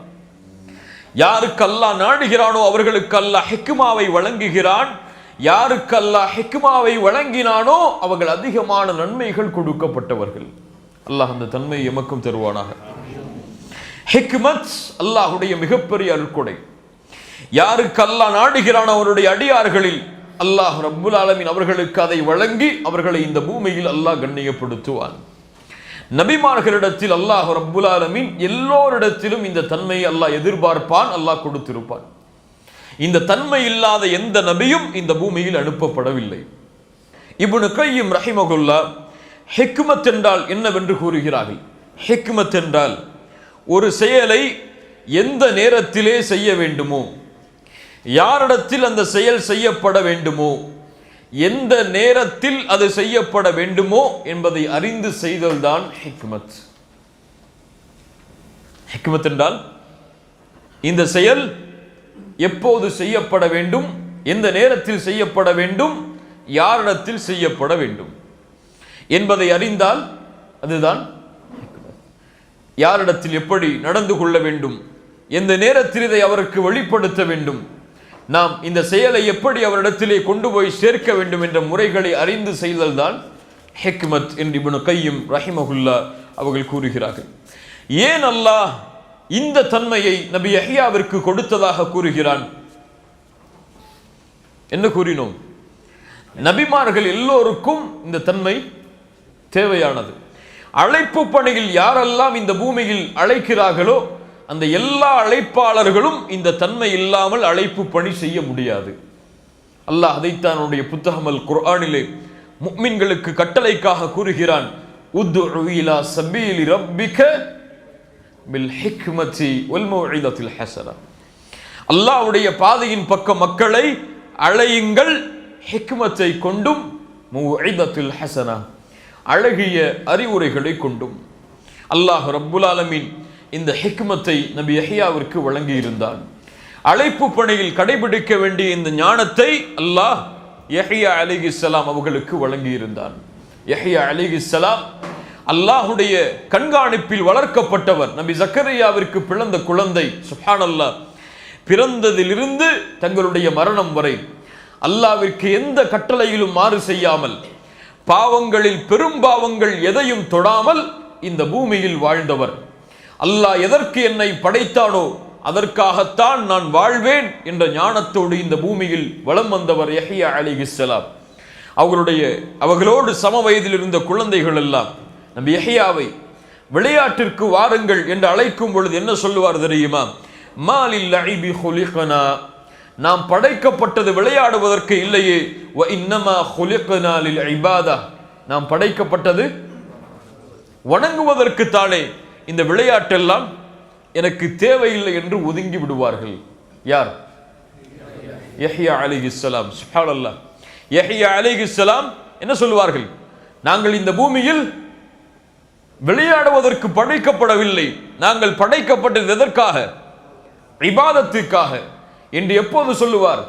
யாருக்கு அல்லாஹ் நாடுகிறானோ அவர்களுக்கு அல்லாஹ் ஹிக்மாவை வழங்குகிறான். யாருக்கு அல்லாஹ் ஹிக்மாவை வழங்கினானோ அவர்கள் அதிகமான நன்மைகள் கொடுக்கப்பட்டவர்கள். அல்லாஹ் அந்த தன்மை எமக்கும் தருவானாக. ஹிக்மத் அல்லாஹ்வுடைய மிகப்பெரிய அருட்கொடை. யாருக்கு அல்லாஹ் நாடுகிறானோ அவருடைய அடியார்களில் அல்லாஹ் ரப்புல் ஆலமீன் அவர்களுக்கு அதை வழங்கி அவர்களை இந்த பூமியில் அல்லாஹ் கண்ணியப்படுத்துவான். நபிமார்களிடத்தில் அல்லாஹ் ரப்புல் ஆலமீன் எல்லோரிடத்திலும் இந்த தன்மையை அல்லாஹ் எதிர்பார்ப்பான், அல்லாஹ் கொடுத்திருப்பான். இந்த தன்மை இல்லாத எந்த நபியும் இந்த பூமியில் அனுப்பப்படவில்லை. இப்னு கய்யிம் ரஹிமஹுல்லாஹ் ஹிக்மத் என்றால் என்னவென்று கூறுகிறார்கள். ஹிக்மத் என்றால் ஒரு செயலை எந்த நேரத்திலே செய்ய வேண்டுமோ, யாரிடத்தில் அந்த செயல் செய்யப்பட வேண்டுமோ, எந்த நேரத்தில் அது செய்யப்பட வேண்டுமோ என்பதை அறிந்து செய்தல்தான் ஹிக்மத். ஹிக்மத் என்றால் இந்த செயல் எப்போது செய்யப்பட வேண்டும், எந்த நேரத்தில் செய்யப்பட வேண்டும், யாரிடத்தில் செய்யப்பட வேண்டும் என்பதை அறிந்தால் அதுதான் ஹிக்மத். யாரிடத்தில் எப்படி நடந்து கொள்ள வேண்டும், எந்த நேரத்தில் இதை அவருக்கு வெளிப்படுத்த வேண்டும், நாம் இந்த செயலை எப்படி அவரிடத்திலே கொண்டு போய் சேர்க்க வேண்டும் என்ற முறைகளை அறிந்து செய்தல்தான் ஹிக்மத் என்று இப்னு கய்யிம் ரஹிமஹுல்லாஹ் அவர்கள் கூறுகிறார்கள். ஏன் அல்லாஹ் இந்த தன்மையை நபி யஹ்யாவிற்கு கொடுத்ததாக கூறுகிறான்? என்ன கூறினோம்? நபிமார்கள் எல்லோருக்கும் இந்த தன்மை தேவையானது. அழைப்பு பணியில் யாரெல்லாம் இந்த பூமியில் அழைக்கிறார்களோ அந்த எல்லா அழைப்பாளர்களும் இந்த தன்மை இல்லாமல் அழைப்பு பணி செய்ய முடியாது. அல்லாஹ் அதைத்தான் அவனுடைய புத்தகம் அல் குர்ஆனிலே முஃமின்களுக்கு கட்டளைக்காக கூறுகிறான். உத்உ இலா சபீலி ரப்பிக பில் ஹிக்மதி வல் மௌஇதத்தில் ஹஸனா. அல்லாஹ்வுடைய பாதையின் பக்கம் மக்களை அழையுங்கள், ஹிக்மத்தை கொண்டும், மௌஇதத்தில் ஹஸனா அழகிய அறிவுரைகளை கொண்டும். அல்லாஹ் ரப்புல் ஆலமீன் இந்த ஹிக்மத்தை நபி யஹ்யாவிற்கு வழங்கி இருந்தான். அழைப்பு பணியில் கடைபிடிக்க வேண்டிய இந்த ஞானத்தை அல்லாஹ் யஹ்யா அலைஹிஸ்ஸலாம் அவர்களுக்கு வழங்கி இருந்தான். யஹ்யா அலைஹிஸ்ஸலாம் அல்லாஹ்வுடைய கண்காணிப்பில் வளர்க்கப்பட்டவர். நபி ஜக்கரியாவிற்கு பிறந்த குழந்தை சுப்ஹானல்லாஹ், பிறந்ததிலிருந்து தங்களுடைய மரணம் வரை அல்லாஹ்விற்கு எந்த கட்டளையிலும் மாறு செய்யாமல், பாவங்களில் பெரும் பாவங்கள் எதையும் தொடாமல் இந்த பூமியில் வாழ்ந்தவர். அல்லாஹ் எதற்கு என்னை படைத்தானோ அதற்காகத்தான் நான் வாழ்வேன் என்ற ஞானத்தோடு இந்த பூமியில் வலம் வந்தவர் யஹ்யா அலைஹிஸ்ஸலாம். அவர்களோடு சம வயதில் இருந்த குழந்தைகள் எல்லாம் நபி யஹ்யாவை விளையாட்டிற்கு வாருங்கள் என்று அழைக்கும் பொழுது என்ன சொல்லுவார் தெரியுமா? மாலில் லஇபி குலிகனா, நாம் படைக்கப்பட்டது விளையாடுவதற்கு இல்லையே, வ இன்னமா குலிகனா லில் இபாதா, நாம் படைக்கப்பட்டது வணங்குவதற்கு தானே, இந்த விளையாட்டெல்லாம் எனக்கு தேவையில்லை என்று ஒதுங்கி விடுவார்கள். யார்? யஹ்யா அலைஹிஸ்ஸலாம். சுப்ஹானல்லாஹ். யஹ்யா அலைஹிஸ்ஸலாம் என்ன சொல்லுவார்கள்? நாங்கள் இந்த பூமியில் விளையாடுவதற்கு படைக்கப்படவில்லை, நாங்கள் படைக்கப்பட்டது எதற்காக? இபாதத்துக்காக என்று எப்போது சொல்லுவார்?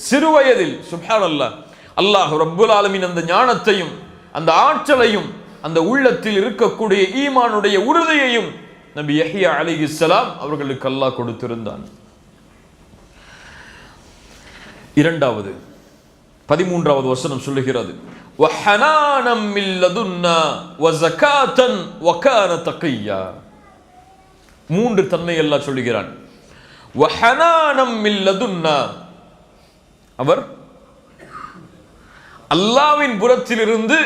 சிறுவயதில். சுப்ஹானல்லாஹ். அல்லாஹ் ரப்புல் ஆலமீன் அந்த ஞானத்தையும் அந்த ஆற்றலையும் அந்த உள்ளத்தில் இருக்கக்கூடிய ஈமானுடைய உறுதியையும் நபி யஹ்யா அலைஹிஸ்ஸலாம் அவர்களுக்கு அல்லாஹ் கொடுத்திருந்தான். இரண்டாவது 13வது வசனம் சொல்லுகிறது, வஹனானம் மின் லதுன்னா வஸகாத்தன் வகான தகியா. மூன்று தன்மை அல்லாஹ் சொல்லுகிறான். வஹனானம் மின் லதுன்னா, அவர் அல்லாஹ்வின் புறத்திலிருந்து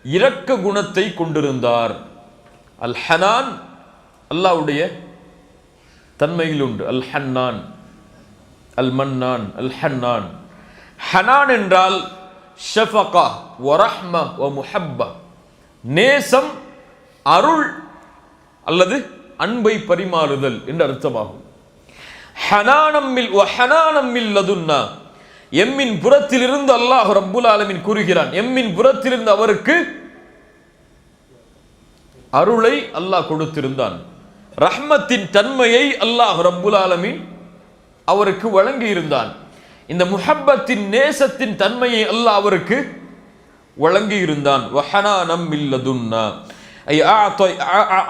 இரக்க குணத்தை கொண்டிருந்தார். அல் ஹனான் அல்லாஹ்வுடைய தன்மையில் உண்டு. அல் ஹன்னான், அல் மன்னான், அல் ஹன்னான். ஹனான் என்றால் ஷஃபகா வ ரஹ்ம வ முஹப்பா, நேசம், அருள் அல்லது அன்பை பரிமாறுதல் என்று அர்த்தமாகும். ஹனானம் மின் லதுன்னா, எம்மின் புறத்திலிருந்து அல்லாஹ் ரப்புல் ஆலமீன் கூறுகிறான், எம்மின் புறத்திலிருந்து அவருக்கு அருளை அல்லாஹ் கொடுத்திருந்தான். ரஹ்மத்தின் தன்மையை அல்லாஹ் ரப்புல் ஆலமீன் அவருக்கு வழங்கி இருந்தான். இந்த முஹப்பத்தின் நேசத்தின் தன்மையை அல்லாஹ் அவருக்கு வழங்கி இருந்தான். வஹனானம் மின் லதுன்னா ஐ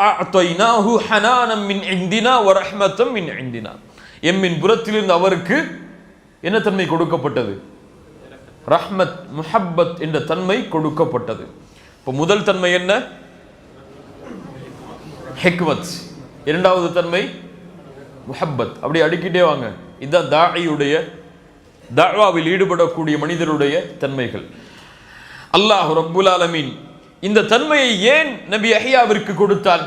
அஅதைனாஹு ஹனானம் மின் இந்தினா வ ரஹ்மத்தம் மின் இந்தினா. எம்மின் புறத்திலிருந்து அவருக்கு என்ன தன்மை கொடுக்கப்பட்டது? ரஹ்மத், முஹப்பத் என்ற தன்மை கொடுக்கப்பட்டது. இப்போ முதல் தன்மை என்ன? ஹிக்மத். இரண்டாவது தன்மை முஹப்பத். அப்படி அடிக்கிட்டே வாங்க. இதுதான் தாஇயுடைய, தஅவாவில் ஈடுபடக்கூடிய மனிதருடைய தன்மைகள். அல்லாஹ் ரப்புல் ஆலமீன் இந்த தன்மையை ஏன் நபி யஹ்யாவிற்கு கொடுத்தான்?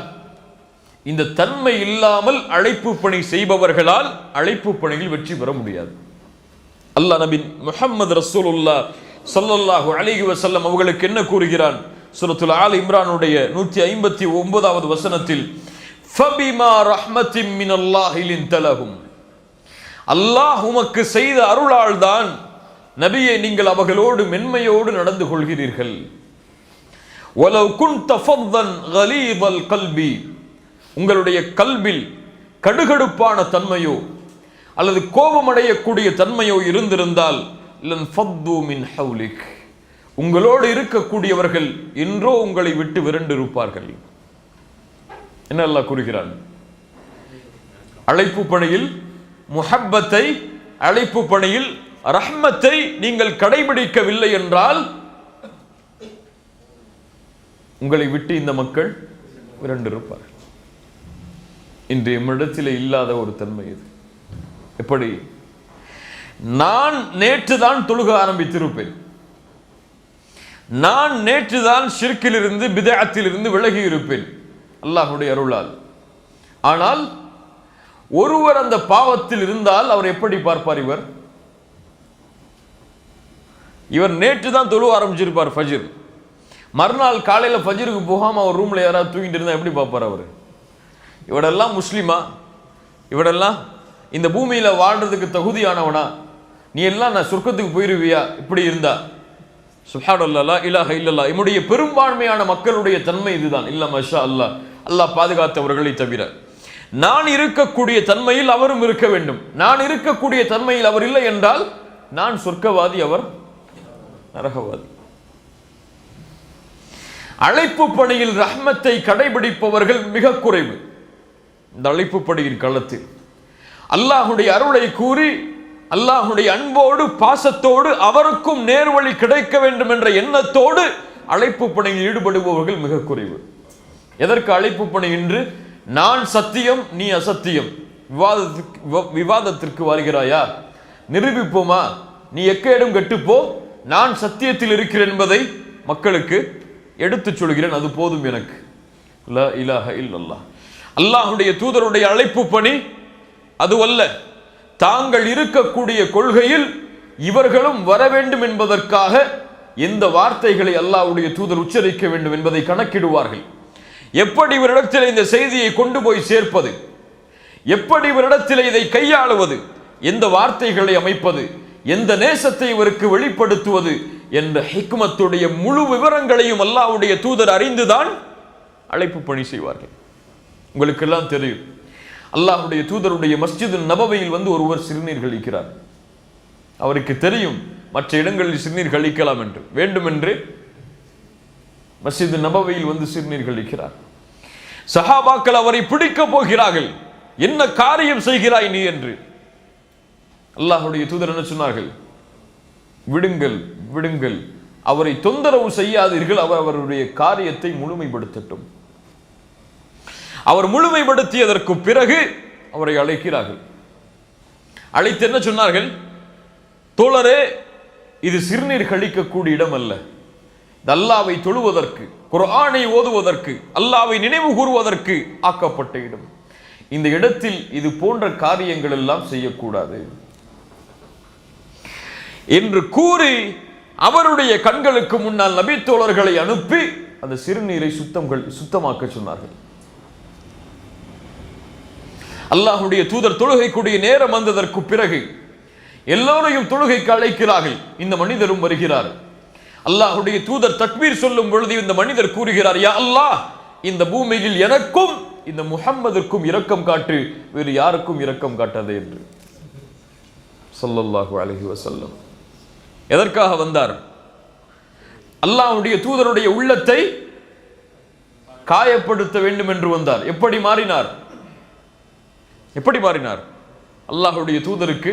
இந்த தன்மை இல்லாமல் அழைப்பு பணி செய்பவர்களால் அழைப்பு பணியில் வெற்றி பெற முடியாது. அல்லாஹ் நபி முஹம்மது ரசூலுல்லாஹ் ஸல்லல்லாஹு அலைஹி வஸல்லம் அவர்களுக்கு என்ன கூறுகிறான்? சூரத்துல் ஆல் இம்ரானுடைய 159வது வசனத்தில், ஃபபிமா ரஹ்மத்தின் மினல்லாஹி லின்தலஹும், அல்லாஹ் உமக்கு செய்த அருளால் தான் நபியை நீங்கள் அவர்களோடு மென்மையோடு நடந்து கொள்கிறீர்கள். வலவ் குன்த ஃபவ்வன் கலீதல் கல்பி, உங்களுடைய கல்பில் கடுகடுப்பான தன்மையோ அல்லது கோபமடையக்கூடிய தன்மையோ இருந்திருந்தால் லன் ஃபத்து மின் ஹவுலிக், உங்களோடு இருக்கக்கூடியவர்கள் என்றோ உங்களை விட்டு விரண்டு இருப்பார்கள். என்ன அல்லாஹ் கூறுகிறான்? அழைப்பு பணியில் முஹப்பத்தை, அழைப்பு பணியில் ரஹ்மத்தை நீங்கள் கடைபிடிக்கவில்லை என்றால் உங்களை விட்டு இந்த மக்கள் இரண்டு இருப்பார்கள். இன்றைய இடத்திலே இல்லாத ஒரு தன்மை இது. எப்படி? நான் நேற்று தான் தொழுக ஆரம்பித்திருப்பேன், நான் நேற்று தான் ஷிர்கிலிருந்து பிதஅத்திலிருந்து விலகி இருப்பேன் அல்லாஹ்வுடைய அருளால். ஆனால் ஒருவர் அந்த பாவத்தில் இருந்தால் அவர் எப்படி பார்ப்பார்? இவர் நேற்று தான் தொழுவ ஆரம்பிச்சிருப்பார் ஃபஜ்ர், மறுநாள் காலையில் ஃபஜ்ருக்கு போகாம அவர் ரூம்ல யாராவது தூங்கிட்டு இருந்தா எப்படி பார்ப்பார் அவர்? இவடெல்லாம் முஸ்லிமா? இவடெல்லாம் இந்த பூமியில வாழ்றதுக்கு தகுதியானவனா? நீ எல்லாம் நான் சொர்க்கத்துக்கு போயிருவியா இப்படி இருந்தா? சுப்ஹானல்லாஹ், லா இலாஹ இல்லல்லாஹ். நம்முடைய பெரும்பான்மையான மக்களுடைய தன்மை இதுதான். இல்ல மஷா அல்லாஹ், அல்லாஹ் பாதுகாத்தவர்களை தவிர. நான் இருக்கக்கூடிய தன்மையில் அவரும் இருக்க வேண்டும். நான் இருக்கக்கூடிய தன்மையில் அவர் இல்லை என்றால் நான் சொர்க்கவாதி, அவர் நரகவாதி. அழைப்பு பணியில் ரஹ்மத்தை கடைபிடிப்பவர்கள் மிக குறைவு. இந்த அழைப்பு பணியின் களத்தில் அல்லாஹுடைய அருளை கூறி அல்லாஹுடைய அன்போடு பாசத்தோடு அவருக்கும் நேர்வழி கிடைக்க வேண்டும் என்ற எண்ணத்தோடு அழைப்பு பணியில் ஈடுபடுபவர்கள் மிக குறைவு. எதற்கு அழைப்பு பணி என்று? நான் சத்தியம், நீ அசத்தியம், விவாதத்திற்கு வருகிறாயா? நிரூபிப்போமா? நீ எக்கேடும் கெட்டுப்போ, நான் சத்தியத்தில் இருக்கிறேன் என்பதை மக்களுக்கு எடுத்துச் சொல்கிறேன், அது போதும் எனக்கு. லா இலாஹ இல்லல்லாஹ். அல்லாஹுடைய தூதருடைய அழைப்பு பணி அதுவல்ல. தாங்கள் இருக்கக்கூடிய கொள்கையில் இவர்களும் வர வேண்டும் என்பதற்காக எந்த வார்த்தைகளை அல்லாஹ்வுடைய தூதர் உச்சரிக்க வேண்டும் என்பதை கணக்கிடுவார்கள். எப்படி இவரிடத்தில் இந்த செய்தியை கொண்டு போய் சேர்ப்பது, எப்படி இவரிடத்தில் இதை கையாளுவது, எந்த வார்த்தைகளை அமைப்பது, எந்த நேசத்தை இவருக்கு வெளிப்படுத்துவது என்ற ஹிக்மத்துடைய முழு விவரங்களையும் அல்லாஹ்வுடைய தூதர் அறிந்துதான் அழைப்பு பணி செய்வார்கள். உங்களுக்கு எல்லாம் தெரியும், அல்லாஹ்வுடைய தூதருடைய மஸ்ஜித் நபவியில் ஒருவர் சிறுநீர் கழிக்கிறார். அவருக்கு தெரியும் மற்ற இடங்களில் சிறுநீர் கழிக்கலாம் என்று, வேண்டுமென்று மஸ்ஜித் நபவியில் சிறுநீர் கழிக்கிறார். சஹாபாக்கள் அவரை பிடிக்க போகிறார்கள், என்ன காரியம் செய்கிறாய் நீ என்று. அல்லாஹ்வுடைய தூதர் என்ன சொன்னார்கள்? விடுங்கள் விடுங்கள், அவரை தொந்தரவு செய்யாதீர்கள், அவர் அவருடைய காரியத்தை முழுமைப்படுத்தட்டும். அவர் முழுமைப்படுத்தியதற்கு பிறகு அவரை அழைக்கிறார்கள். அழைத்து என்ன சொன்னார்கள்? தோழரே, இது சிறுநீர் கழிக்கக்கூடிய இடம் அல்ல, இது அல்லாஹ்வை தொழுவதற்கு, குர்ஆனை ஓதுவதற்கு, அல்லாஹ்வை நினைவு கூறுவதற்கு ஆக்கப்பட்ட இடம். இந்த இடத்தில் இது போன்ற காரியங்கள் எல்லாம் செய்யக்கூடாது என்று கூறி அவருடைய கண்களுக்கு முன்னால் நபி தோழர்களை அனுப்பி அந்த சிறுநீரை சுத்தமாக்க சொன்னார்கள். அல்லாஹ்வுடைய தூதர் தொழுகைக்குரிய நேரம் வந்ததற்கு பிறகு எல்லோரையும் தொழுகைக்கு அழைக்கிறார்கள். இந்த மனிதரும் வருகிறார். அல்லாஹ்வுடைய தூதர் தக்பீர் சொல்லும் பொழுது இந்த மனிதர் கூறுகிறார், யா அல்லாஹ், இந்த பூமியில் எனக்கும் இந்த முஹம்மதிற்கும் இரக்கம் காட்டு, வேறு யாருக்கும் இரக்கம் காட்டாதே என்று. ஸல்லல்லாஹு அலைஹி வஸல்லம் எதற்காக வந்தார்? அல்லாஹ்வுடைய தூதருடைய உள்ளத்தை காயப்படுத்த வேண்டும் என்று வந்தார். எப்படி மாறினார்? எப்படி மாறினார்? அல்லாஹ்வுடைய தூதருக்கு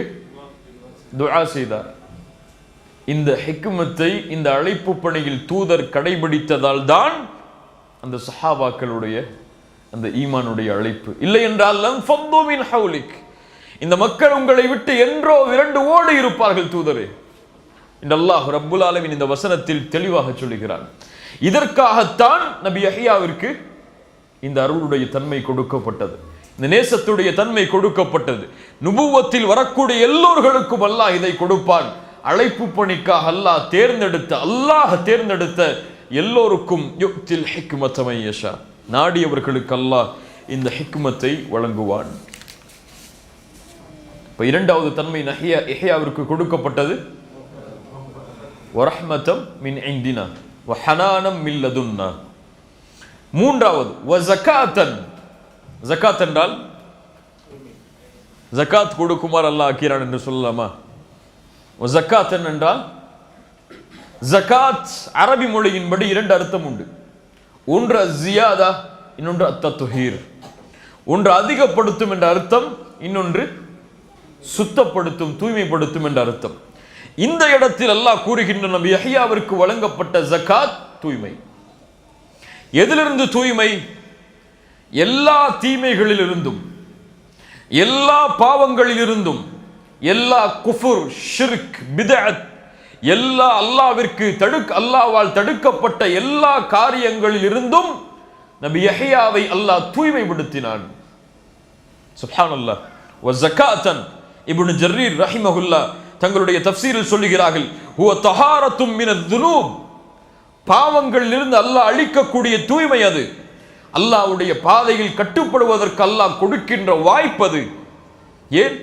துஆ செய்தார். இந்த ஹிக்மத்தை இந்த அழைப்பு பணியில் தூதர் கடைபிடித்ததால் தான் அந்த சஹாபாக்களுடைய அந்த ஈமானுடைய அழைப்பு. இல்லை என்றால் லம் ஃபந்து மின் ஹவுலிக், இந்த மக்கள் உங்களை விட்டு என்றோ விரண்டு ஓடி இருப்பார்கள் தூதரே என்று அல்லாஹ் ரப்புல் ஆலமீன் இந்த வசனத்தில் தெளிவாக சொல்லுகிறார். இதற்காகத்தான் நபி யஹ்யாவிற்கு இந்த அருளுடைய தன்மை கொடுக்கப்பட்டது, இந்த நேசத்துடைய தன்மை கொடுக்கப்பட்டது. நுபுவத்தில் வரக்கூடிய எல்லோர்களுக்கும் அல்லாஹ் இதை கொடுப்பான். அழைப்பு பணிக்காக அல்லாஹ் தேர்ந்தெடுத்த எல்லோருக்கும் யுக்தில் ஹிக்மத மை யஷா, நாடியவர்களுக்கு அல்லாஹ் இந்த ஹிக்மத்தை வழங்குவான். இப்ப இரண்டாவது தன்மை யஹ்யாவிற்கு கொடுக்கப்பட்டது வரஹ்மதம் மின் இந்தினா வஹனானம் மின் லதுன்னா. மூன்றாவது வஸகாத்தன், ஜகாத் என்றால் ஜகாத் கொடுக்குமாறு அல்லாஹ் ஆக்கிறான் என்று சொல்லலாமா? ஜகாத்தன் என்றால், ஜகாத் அரபி மொழியின்படி இரண்டு அர்த்தம் உண்டு. ஒன்று ஜியாதா, இன்னொன்று அத்தத்துஹீர். ஒன்று அதிகப்படுத்தும் என்ற அர்த்தம், இன்னொன்று சுத்தப்படுத்தும் தூய்மைப்படுத்தும் என்ற அர்த்தம். இந்த இடத்தில் அல்லாஹ் கூறுகின்ற நபி யஹ்யாவிற்கு வழங்கப்பட்ட ஜகாத் தூய்மை. எதிலிருந்து தூய்மை? எல்லா தீமைகளிலிருந்தும், எல்லா பாவங்களிலிருந்தும், எல்லா குஃபுர், ஷிர்க், பித்அத், எல்லா அல்லாஹ்வால் தடுக்கப்பட்ட எல்லா காரியங்களில் இருந்தும் நபி யஹ்யாவை அல்லாஹ் தூய்மைப்படுத்தினான். சுப்ஹானல்லாஹ். வ ஸகாத்தன் இப்னு ஜர்ரீர் ரஹிமஹுல்லாஹ் தங்களுடைய தஃப்சீரில் சொல்லுகிறார்கள், ஹுவ தஹாரத்தும் மினத் துனூப், பாவங்களிலிருந்து அல்லாஹ் அழிக்கக்கூடிய தூய்மை அது. அல்லாஹ்வுடைய பாதையில் கட்டுப்படுவதற்கு அல்லாஹ் கொடுக்கின்ற வாய்ப்பது. ஏன்?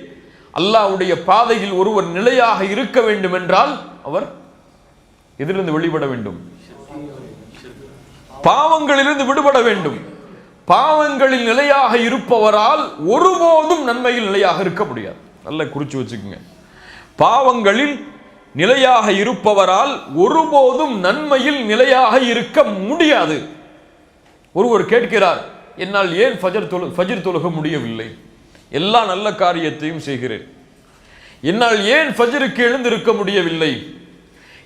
அல்லாஹ்வுடைய பாதையில் ஒருவர் நிலையாக இருக்க வேண்டும் என்றால் அவர் எதிலிருந்து வெளிப்பட வேண்டும்? பாவங்களிலிருந்து விடுபட வேண்டும். பாவங்களில் நிலையாக இருப்பவரால் ஒருபோதும் நன்மையில் நிலையாக இருக்க முடியாது. நல்ல குறிச்சு வச்சுக்கோங்க. பாவங்களில் நிலையாக இருப்பவரால் ஒருபோதும் நன்மையில் நிலையாக இருக்க முடியாது. ஒருவர் கேட்கிறார், என்னால் ஏன் ஃபஜ்ர் தொழுக முடியவில்லை? எல்லா நல்ல காரியத்தையும் செய்கிறேன், என்னால் ஏன் ஃபஜ்ருக்கு எழுந்திருக்க முடியவில்லை?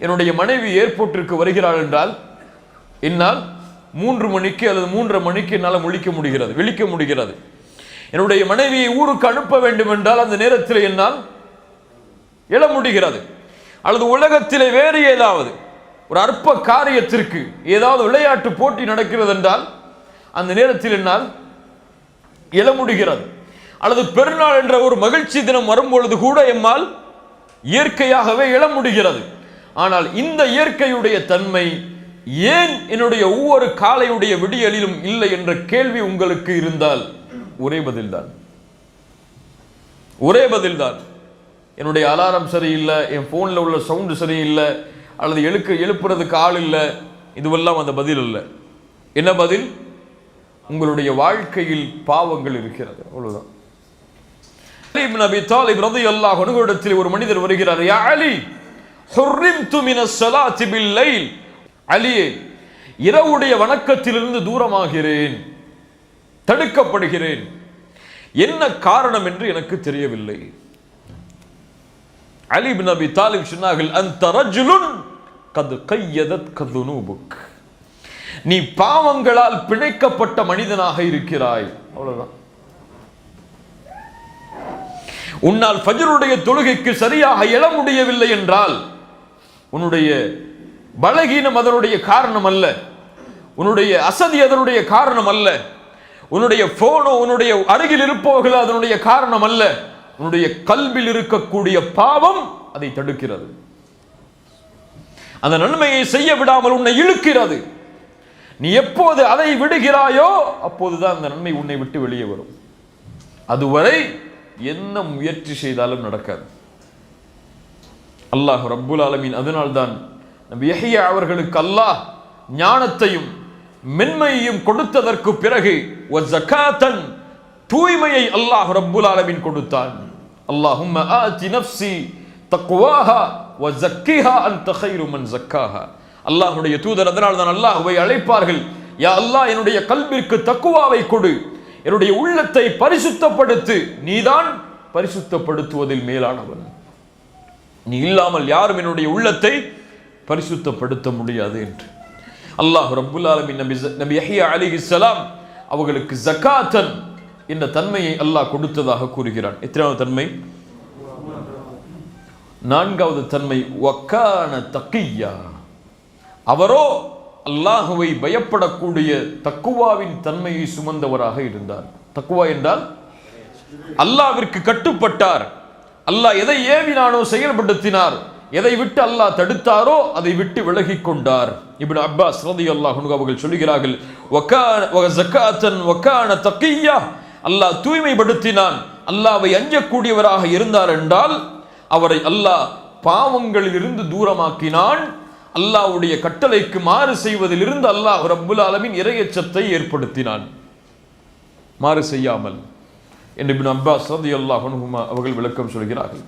என்னுடைய மனைவி ஏர்போர்ட்டிற்கு வருகிறாள் என்றால் என்னால் 3 மணிக்கு அல்லது 3:30 மணிக்கு என்னால் விழிக்க முடிகிறது. என்னுடைய மனைவியை ஊருக்கு அனுப்ப வேண்டும் என்றால் அந்த நேரத்தில் என்னால் எழ முடிகிறது. அல்லது உலகத்திலே வேறு ஏதாவது ஒரு அற்ப காரியத்திற்கு ஏதாவது விளையாட்டு போட்டி நடக்கிறது என்றால் அந்த நேரத்தில் என்னால் எழ முடிகிறது. அல்லது பெருநாள் என்ற ஒரு மகிழ்ச்சி தினம் வரும்பொழுது கூட எம்மால் இயற்கையாகவே எழ முடிகிறது. ஆனால் இந்த இயற்கையுடைய தன்மை ஏன் என்னுடைய ஒவ்வொரு காலையுடைய விடியலிலும் இல்லை என்ற கேள்வி உங்களுக்கு இருந்தால் ஒரே பதில்தான். என்னுடைய அலாரம் சரியில்லை, என் போன்ல உள்ள சவுண்டு சரியில்லை, அல்லது எழுப்புறதுக்கு ஆள் இல்லை, இதுவெல்லாம் அந்த பதில் அல்ல. என்ன பதில்? உங்களுடைய வாழ்க்கையில் பாவங்கள் இருக்கிறது, அவ்வளவுதான். இப்னு அபி தாலிப் ரலியல்லாஹு அன்ஹு இடத்தில் ஒரு மனிதர் வருகிறார். யா அலி, ஹுர்ரிம்து மினஸ் ஸலாத்தி பில் லைல், அலியே, இரவுடைய வணக்கத்திலிருந்து தூரமாகிறேன், தடுக்கப்படுகிறேன், என்ன காரணம் என்று எனக்கு தெரியவில்லை. அலி இப்னு அபி தாலிப் சொன்னார்கள், அன்த ரஜுலுன் கத் கய்யதத்க துனூபுக், நீ பாவங்களால் பிணைக்கப்பட்ட மனிதனாக இருக்கிறாய், அவ்வளவுதான். உன்னால் ஃபஜ்ருடைய தொழுகைக்கு சரியாக எழ முடியவில்லை என்றால் உன்னுடைய பலகீனம் அதனுடைய காரணம் அல்ல, உன்னுடைய அசதி அதனுடைய காரணம் அல்ல, உன்னுடைய போனோ உன்னுடைய அருகில் இருப்பவர்கள் அதனுடைய காரணம் அல்ல, உன்னுடைய கல்வில் இருக்கக்கூடிய பாவம் அதை தடுக்கிறது. அந்த நன்மையை செய்ய விடாமல் உன்னை இழுக்கிறது. நீ எப்போது அதை விடுகிறாயோ அப்போதுதான் அந்த நன்மை உன்னை விட்டு வெளியே வரும். அதுவரை என்ன முயற்சி செய்தாலும் நடக்காது. அல்லாஹ் ரப்புல் ஆலமீன் அதனால்தான் நபி யஹ்யா அவர்களுக்கு அல்லாஹ் ஞானத்தையும் மென்மையையும் கொடுத்ததற்கு பிறகு வஸகாத்தன், தூய்மையை அல்லாஹ் ரப்புல் ஆலமீன் கொடுத்தான். அல்லாஹும்ம ஆதி நஃப்ஸி தக்வாஹா வஸக்கிஹா அன்த கைரு மன் ஸக்காஹா. அல்லாஹ்வுடைய தூதர் அதனால்தான் அல்லாஹ்வை அழைப்பார்கள், யா அல்லாஹ், என்னுடைய கல்பிற்கு தக்வாவை கொடு, என்னுடைய உள்ளத்தை பரிசுத்தப்படுத்து, நீதான் பரிசுத்தப்படுத்துவதில் மேலானவன், நீ இல்லாமல் யாரும் என்னுடைய உள்ளத்தை பரிசுத்தப்படுத்த முடியாது என்று அல்லாஹ் ரப்புல் ஆலமீன் நபி யஹ்யா அலைஹிஸ்ஸலாம் அவர்களுக்கு ஸகாத்தன் என்ற தன்மையை அல்லாஹ் கொடுத்ததாக கூறுகிறான். எத்தனாவது தன்மை? 4வது தன்மை வக்கான தக்கியா, அவரோ அல்லாஹுவை பயப்படக்கூடிய தக்குவாவின் தன்மையை சுமந்தவராக இருந்தார். தக்குவா என்றால் அல்லாஹ்விற்கு கட்டுப்பட்டார், அல்லாஹ் எதை ஏவினானோ செயல்படுத்தினார், எதை விட்டு அல்லாஹ் தடுத்தாரோ அதை விட்டு விலகி கொண்டார். இப்னு அப்பாஸ் ரலியல்லாஹு அன்ஹு அவர்கள் சொல்கிறார்கள், வக்கான தக்கியா, அல்லாஹ் தூய்மைப்படுத்தினான், அல்லாஹ்வை அஞ்சக்கூடியவராக இருந்தார் என்றால் அவரை அல்லாஹ் பாவங்களில் இருந்து தூரமாக்கினான். அல்லாஹ்வுடைய கட்டளைக்கு மாறு செய்வதிலிருந்து அல்லாஹ் ரப்புல் ஆலமீன் இறையச்சத்தை ஏற்படுத்தினான், மாறு செய்யாமல் என்று இப்னு அப்பாஸ் ரலியல்லாஹு அன்ஹுமா அவர்கள் விளக்கம் சொல்கிறார்கள்.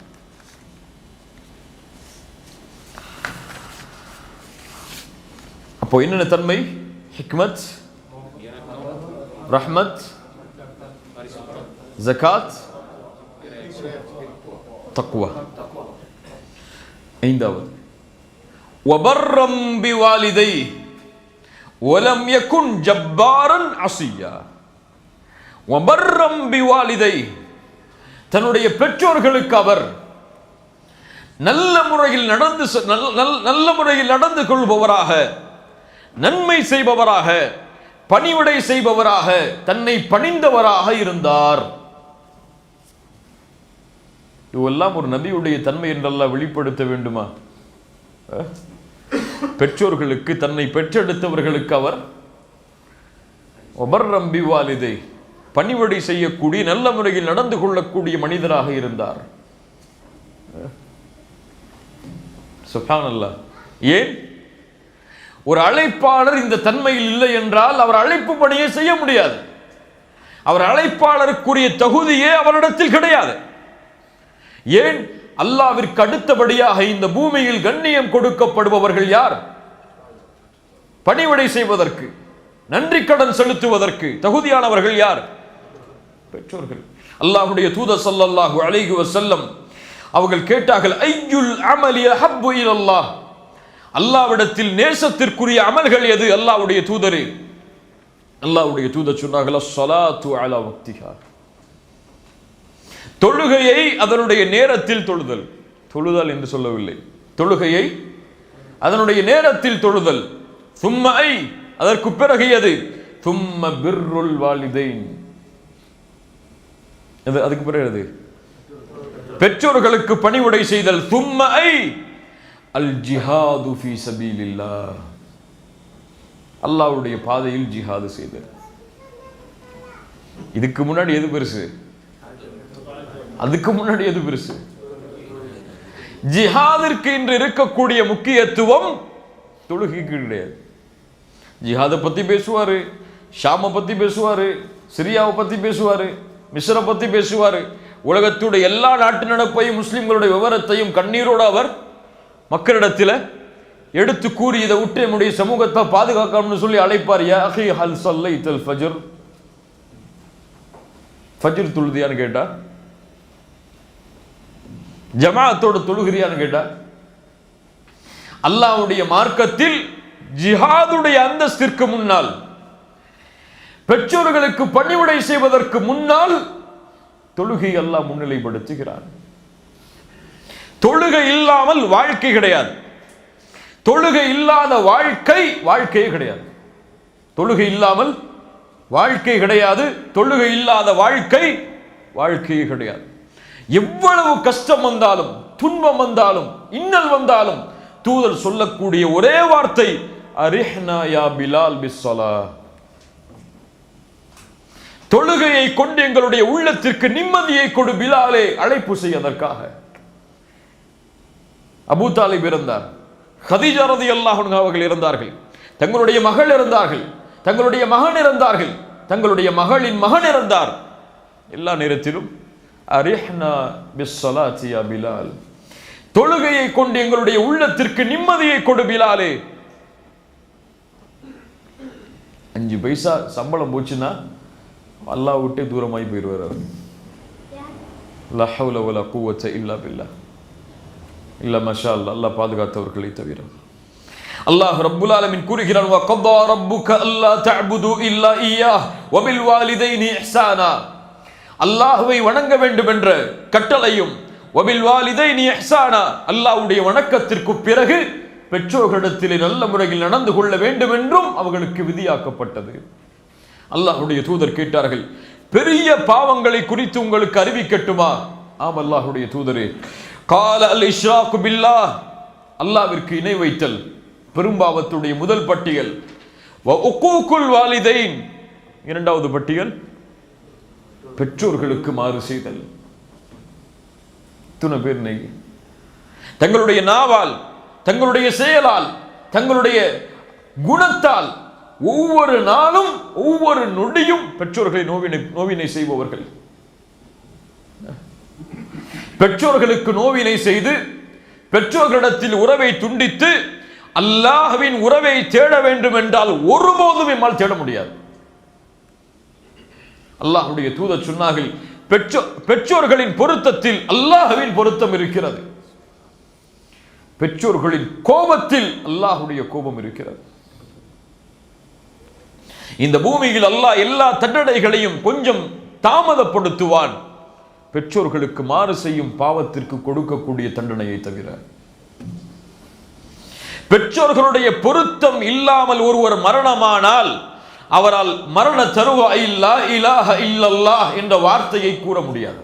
அப்போ என்னென்ன தன்மை? ஹிக்மத், ரஹ்மத், ஜகாத், தக்வா. 5வது வபர்ரம் பிவாலிதை வலம் யகுன் ஜப்பாரன் அஸியா, வபர்ரம் பிவாலிதை, தன்னுடைய பெற்றோர்களுக்கு அவர் நல்ல முறையில் நடந்து கொள்பவராக, நன்மை செய்பவராக, பணிவிடை செய்பவராக, தன்னை பணிந்தவராக இருந்தார். இதுவெல்லாம் ஒரு நபியுடைய தன்மை என்றெல்லாம் வெளிப்படுத்த வேண்டுமா? பெற்றோர்களுக்கு, தன்னை பெற்றெடுத்தவர்களுக்கு அவர் வபர்ரம் பிவாலிதை, பணிவிடை செய்யக்கூடிய, நல்ல முறையில் நடந்து கொள்ளக்கூடிய மனிதராக இருந்தார். சுப்ஹானல்லாஹ். ஏன் ஒரு அழைப்பாளர் இந்த தன்மையில் இல்லை என்றால் அவர் அழைப்பு பணியை செய்ய முடியாது. அவர் அழைப்பாளருக்குரிய தகுதியே அவரிடத்தில் கிடையாது. ஏன்? அல்லாஹ்விற்கு அடுத்தபடியாக இந்த பூமியில் கண்ணியம் கொடுக்கப்படுபவர்கள் யார்? பணிவிடை செய்வதற்கு, நன்றி கடன் செலுத்துவதற்கு தகுதியானவர்கள் யார்? பெற்றோர்கள். அல்லாஹ்வுடைய தூதர் ஸல்லல்லாஹு அலைஹி வஸல்லம் அவர்கள் கேட்டார்கள், ஐயுல் அமலி அஹப்பு இலல்லாஹ், அல்லாஹ்விடத்தில் நேசத்திற்குரிய அமல்கள் எது அல்லாஹ்வுடைய தூதரே? அல்லாஹ்வுடைய தூதர் சொன்னார்கள், அஸ்ஸலாத்து அலா வக்திஹா, தொழுகையை அதனுடைய நேரத்தில் தொழுதல். தொழுதல் என்று சொல்லவில்லை, தொழுகையை அதனுடைய நேரத்தில் தொழுதல். சும்ம ஐ, அதற்கு பிறகு எது? சும்ம பிர்ருல் வாலிதைன், அதுக்கு பிறகு பெற்றோர்களுக்கு பணிவிடை செய்தல். சும்ம ஐ அல் ஜிஹாது ஃபீ சபீலில்லாஹ், அல்லாஹ்வுடைய பாதையில் ஜிஹாது செய்தல். இதுக்கு முன்னாடி எது பெருசு? அதுக்கு முன்னாடி எது பெருசு? ஜிஹாதிற்கு இன்று இருக்கக்கூடிய முக்கியத்துவம் தொழுகைக்கு கிடையாது. ஜிஹாதை பத்தி பேசுவாரு, ஷாமை பத்தி பேசுவாரு, சிரியாவை பத்தி பேசுவாரு, மிஸ்ரை பத்தி பேசுவாரு. உலகத்துடைய எல்லா நாட்டு நடப்பையும், முஸ்லிம்களுடைய விவரத்தையும் கண்ணீரோடு அவர் மக்களிடத்தில் எடுத்து கூறி, இதை விட்டு நம்முடைய சமூகத்தை பாதுகாக்கணும்னு சொல்லி அழைப்பார். யா அஹி ஹல் ஸல்லைத்தல் ஃபஜ்ர், ஃபஜ்ர் தொழுதியான்னு கேட்டா, ஜமாஅத்தோடு தொழுகிறியான்னு கேட்டா, அல்லாஹ்வுடைய மார்க்கத்தில் ஜிஹாதுடைய அந்தஸ்திற்கு முன்னால், பெற்றோர்களுக்கு பணிவிடை செய்வதற்கு முன்னால் தொழுகை அல்லாஹ் முன்னிலைப்படுத்துகிறார். தொழுகை இல்லாமல் வாழ்க்கை கிடையாது. தொழுகை இல்லாத வாழ்க்கையே கிடையாது. தொழுகை இல்லாமல் வாழ்க்கை கிடையாது. தொழுகை இல்லாத வாழ்க்கையே கிடையாது. எவ்வளவு கஷ்டம் வந்தாலும், துன்பம் வந்தாலும், இன்னல் வந்தாலும் தூதர் சொல்லக்கூடிய ஒரே வார்த்தை, அரிஹ்னா யா பிலால் பிஸ்ஸலாஹ், தொழுகையை கொண்டு எங்களுடைய உள்ளத்திற்கு நிம்மதியை கொடு பிலாலே, அழைப்பு செய்வதற்காக. அபூ தாலிப் இருந்தார், கதீஜா ரலியல்லாஹு அன்ஹா அவர்கள் இருந்தார்கள், தங்களுடைய மகள் இருந்தார்கள், தங்களுடைய மகன் இருந்தார்கள், தங்களுடைய மகளின் மகன் இருந்தார். எல்லா நேரத்திலும் அரிஹ்னா பிஸ்ஸலாத்தி யா பிலால், தொழுகையை கொண்டு எங்களுடைய உள்ளத்திற்கு நிம்மதியை கொடு பிலாலே. 5 பைசா சம்பளம் போச்சுன்னா அல்லாஹ் விட்டே தூரமாய் போயிடுவார் அவர். லா ஹவ்ல வலா குவத்த இல்லா பில்லாஹ், இல்ல மாஷா அல்லாஹ், அல்லாஹ் பாதுகாத்தவர்களை தவிர. அல்லாஹ் ரப்புல் ஆலமீன் கூறுகிறான், வ கதா ரப்புக அல்லா தஅபுது இல்லா இய்யாஹ் வ பில் வாலிதைனி இஹ்சானா, அல்லாஹ்வை வணங்க வேண்டும் என்ற கட்டளையும், வ பில் வாலிதைனி இஹ்சானா, அல்லாஹ்வுடைய வணக்கத்திற்கு பிறகு பெற்றோர்களிடத்திலே நல்ல முறையில் நடந்து கொள்ள வேண்டும் என்றும் அவர்களுக்கு விதியாக்கப்பட்டது. அல்லாஹ்வுடைய தூதர் கேட்டார்கள், பெரிய பாவங்களை குறித்து உங்களுக்கு அறிவிக்கட்டுமா? ஆம் அல்லாஹ்வுடைய தூதரே. கால அல் இஷ்ராக்கு பில்லாஹ், அல்லாஹ்விற்கு இணை வைத்தல் பெரும்பாவத்துடைய முதல் பட்டியல். வ உக்கூகுல் வாலிதைன், இரண்டாவது பட்டியல் பெற்றோர்களுக்கு மாறு செய்தல். துணை பேர் தங்களுடைய நாவால், தங்களுடைய செயலால், தங்களுடைய குணத்தால் ஒவ்வொரு நாளும் ஒவ்வொரு நொடியும் பெற்றோர்களை நோவினை செய்பவர்கள். பெற்றோர்களுக்கு நோவினை செய்து பெற்றோர்களிடத்தில் உறவை துண்டித்து அல்லாஹ்வின் உறவை தேட வேண்டும் என்றால் ஒருபோதும் எம்மால் தேட முடியாது. அல்லாஹ்வுடைய தூதர் சொன்னார்கள், பெற்றோர்களின் பொருத்தத்தில் அல்லாஹ்வின் பொருத்தம் இருக்கிறது, பெற்றோர்களின் கோபத்தில் அல்லாஹ்வுடைய கோபம் இருக்கிறது. இந்த பூமியில் அல்லாஹ் எல்லா தண்டனைகளையும் கொஞ்சம் தாமதப்படுத்துவான், பெற்றோர்களுக்கு மாறு செய்யும் பாவத்திற்கு கொடுக்கக்கூடிய தண்டனையை தவிர. பெற்றோர்களுடைய பொருத்தம் இல்லாமல் ஒருவர் மரணமானால் அவரால் மரண தருவாயில் லா இலாஹ இல்லல்லாஹ் என்ற வார்த்தையை கூற முடியாது.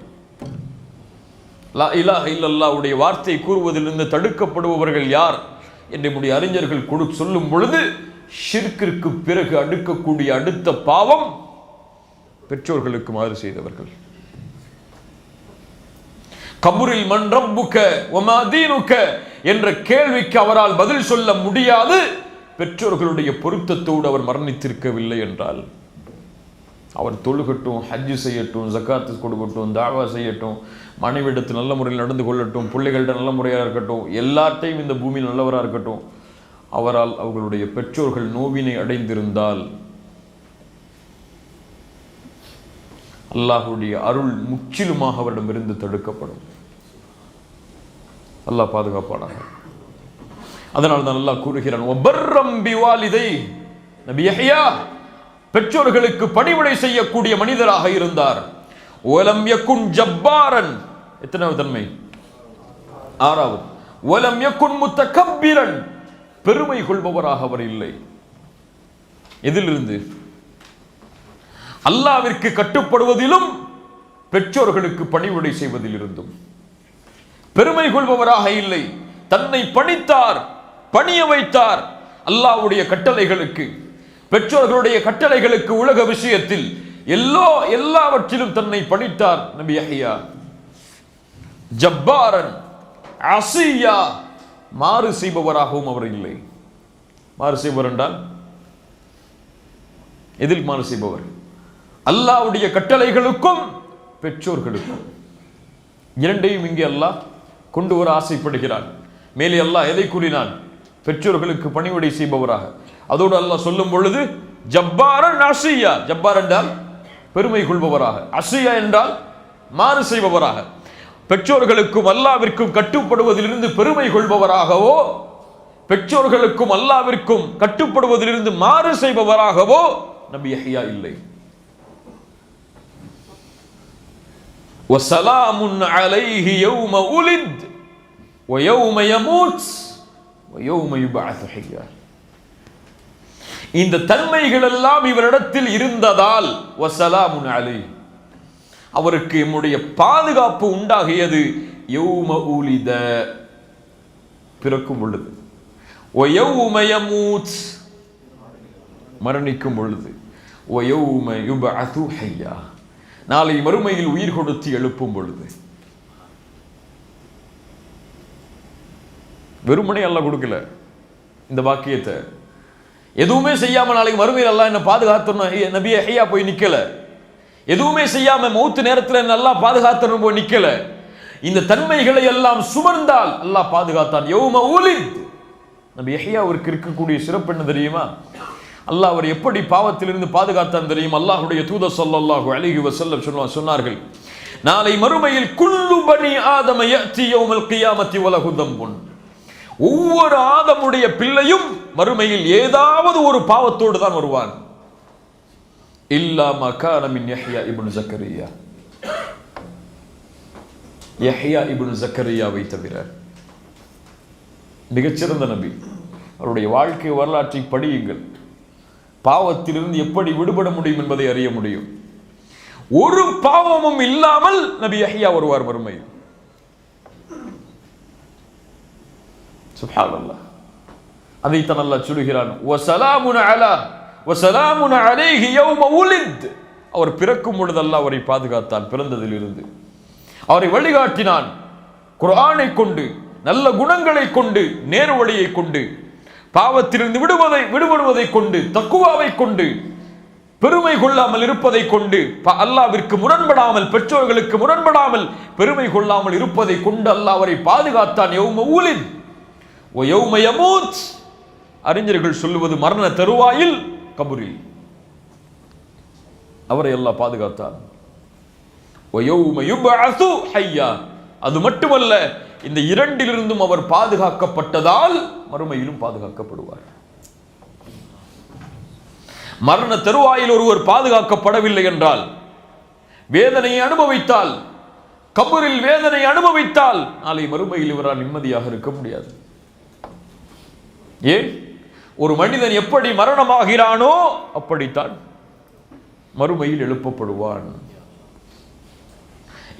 லா இலாஹ இல்லல்லாஹ் உடைய வார்த்தையை கூறுவதிலிருந்து தடுக்கப்படுபவர்கள் யார் என்று நம்முடைய அறிஞர்கள் சொல்லும் பொழுது, ஷிர்கிற்கு பிறகு அடுக்கக்கூடிய அடுத்த பாவம் பெற்றோர்களுக்கு மாறு செய்தவர்கள். கபூரில் மன் ரப்புக வமா தீனுக என்ற கேள்விக்கு அவரால் பதில் சொல்ல முடியாது. பெற்றோர்களுடைய பொருத்தத்தோடு அவர் மரணித்திருக்கவில்லை என்றால், அவர் தொழுகட்டும், ஹஜ்ஜு செய்யட்டும், ஜக்காத்து கொடுக்கட்டும், தாவா செய்யட்டும், மனைவிடத்தில் நல்ல முறையில் நடந்து கொள்ளட்டும், பிள்ளைகள்கிட்ட நல்ல முறையாக இருக்கட்டும், எல்லாத்தையும் இந்த பூமியில் நல்லவராக இருக்கட்டும், அவரால் அவர்களுடைய பெற்றோர்கள் நோவினை அடைந்திருந்தால் அல்லாஹுடைய அருள் முற்றிலுமாக அவரிடமிருந்து தடுக்கப்படும். அல்லாஹ் பாதுகாப்பானாக. அதனால் தான் அல்லாஹ் கூறுகிறான், நபி யஹ்யா பெற்றோர்களுக்கு பணிவிடை செய்யக்கூடிய மனிதராக இருந்தார். வலம் யகுன் ஜப்பாரன், எத்தனாவது தன்மை? ஆறாவது. வலம் யகுன் முத்தகப்பிரன், பெருமை கொள்பவராக அவர் இல்லை. எதிலிருந்து? அல்லாஹ்விற்கு கட்டுப்படுவதிலும் பெற்றோர்களுக்கு பணிவிடை செய்வதில் இருந்தும். பெருமை கொள்பவராக இல்லை, தன்னை பணித்தார், பணிய வைத்தார் அல்லாஹ்வுடைய கட்டளைகளுக்கு, பெற்றோர்களுடைய கட்டளைகளுக்கு, உலக விஷயத்தில் எல்லாவற்றிலும் தன்னை பணித்தார் நபி யஹ்யா. ஜப்பாரன் அசியா, மாறு செய்பவராகவும் அவர் இல்லை. மாறு செய்பவர் என்றால் எதில் மாறு செய்பவர்? அல்லாஹ்வுடைய கட்டளைகளுக்கும் பெற்றோர்களுக்கும். இரண்டையும் இங்கே அல்லாஹ் கொண்டு வர ஆசைப்படுகிறான். மேலே அல்லாஹ் எதை கூறினான்? பெற்றோர்களுக்கு பணிவிடை செய்பவராக. அதோடு அல்லாஹ் சொல்லும் பொழுது ஜப்பாரன் அசியா, ஜப்பார் என்றால் பெருமை கொள்பவராக, அசியா என்றால் மாறு செய்பவராக. பெற்றோர்களுக்கும் அல்லாஹ்விற்கும் கட்டுப்படுவதிலிருந்து பெருமை கொள்பவராகவோ, பெற்றோர்களுக்கும் அல்லாஹ்விற்கும் கட்டுப்படுவதிலிருந்து மாறு செய்பவராகவோ நபி யஹ்யா இல்லை. வஸலாமுன் அலைஹி யௌம உலித் வ யௌம யமூத் வ யௌம யுபஅஸு ஹய்யா. இந்த தன்மைகள் எல்லாம் இவரிடத்தில் இருந்ததால் வஸலாமுன் அலைஹி, அவருக்கு நம்முடைய பாதுகாப்பு உண்டாகியது. யௌம உலித, பிறக்கும் பொழுது. வ யௌம யமூத், மரணிக்கும் பொழுது. வ யௌம யுபஅஸு ஹய்யா, நாளை மறுமையில் உயிர் கொடுத்து எழுப்பும் பொழுது. வெறுமனே அல்லாஹ் கொடுக்கல இந்த வாக்கியத்தை. எதுவுமே செய்யாம நாளைக்கு மறுமையில் அல்லாஹ் என்ன பாதுகாத்தணும் நபி யஹ்யா போய் நிக்கல. எதுவுமே செய்யாம மௌத்து நேரத்தில் என்ன அல்லாஹ் பாதுகாத்தணும் போய் நிக்கல. இந்த தன்மைகளை எல்லாம் சுமர்ந்தால் அல்லாஹ் பாதுகாத்தான். யௌம உலித், நபி யஹ்யாவிற்கு இருக்கக்கூடிய சிறப்பு என்ன தெரியுமா? அல்லாஹ் அவர் எப்படி பாவத்திலிருந்து பாதுகாத்தான் தெரியும்? அல்லாஹ்வுடைய தூதர் ஸல்லல்லாஹு அலைஹி வஸல்லம் சொன்னார்கள், நாளை மறுமையில் குல்லு பனி ஆதம யஅதி யௌமல் கியாமத்தி வலஹு தம்புன், ஒவ்வொரு ஆதமுடைய பிள்ளையும் மறுமையில் ஏதாவது ஒரு பாவத்தோடு தான் வருவான். இல்லா மா கான மின் யஹ்யா இப்னு ஜக்கரியா, யஹ்யா இப்னு ஜக்கரியாவை தவிர. மிகச்சிறந்த நபி, அவருடைய வாழ்க்கை வரலாற்றை படியுங்கள். பாவத்திலிருந்து எப்படி விடுபட முடியும் என்பதை அறிய முடியும். ஒரு பாவமும் இல்லாமல் நபி யஹ்யா வருவார் மறுமையில். சுப்ஹானல்லாஹ். அதைத்தான் அல்லாஹ் சொல்கிறான், வஸலாமுன் அலா வஸலாமுன் அலைஹி யௌம உலித், அவர் பிறக்கும் பொழுது அல்லாஹ் அவரை பாதுகாத்தான். பிறந்ததிலிருந்து அவரை வழிகாட்டினான். குர்ஆனை கொண்டு, நல்ல குணங்களை கொண்டு, நேர் வழியை கொண்டு, பாவத்திலிருந்து விடுபடுவதை கொண்டு, தக்குவாவை கொண்டு, பெருமை கொள்ளாமல் இருப்பதை கொண்டு, அல்லாஹ்விற்கு முரண்படாமல், பெற்றோர்களுக்கு முரண்படாமல் பெருமை கொள்ளாமல் இருப்பதை கொண்டு அல்லாஹ் அவரை பாதுகாத்தான். யௌம உலித் வ யௌம யமூத், அறிஞர்கள் சொல்லுவது மரண தருவாயில், கபரில் அவரை அல்லாஹ் பாதுகாத்தான். வ யௌம யுபஅஸு ஹய்யா, அது மட்டுமல்ல, இந்த இரண்டிலிருந்தும் அவர் பாதுகாக்கப்பட்டதால் மறுமையிலும் பாதுகாக்கப்படுவார். மரண தருவாயில் ஒருவர் பாதுகாக்கப்படவில்லை என்றால், வேதனையை அனுபவித்தால், கபரில் வேதனை அனுபவித்தால், நாளை மறுமையில் இவரால் நிம்மதியாக இருக்க முடியாது. ஏன்? ஒரு மனிதன் எப்படி மரணமாகிறானோ அப்படித்தான் மறுமையில் எழுப்பப்படுவான்.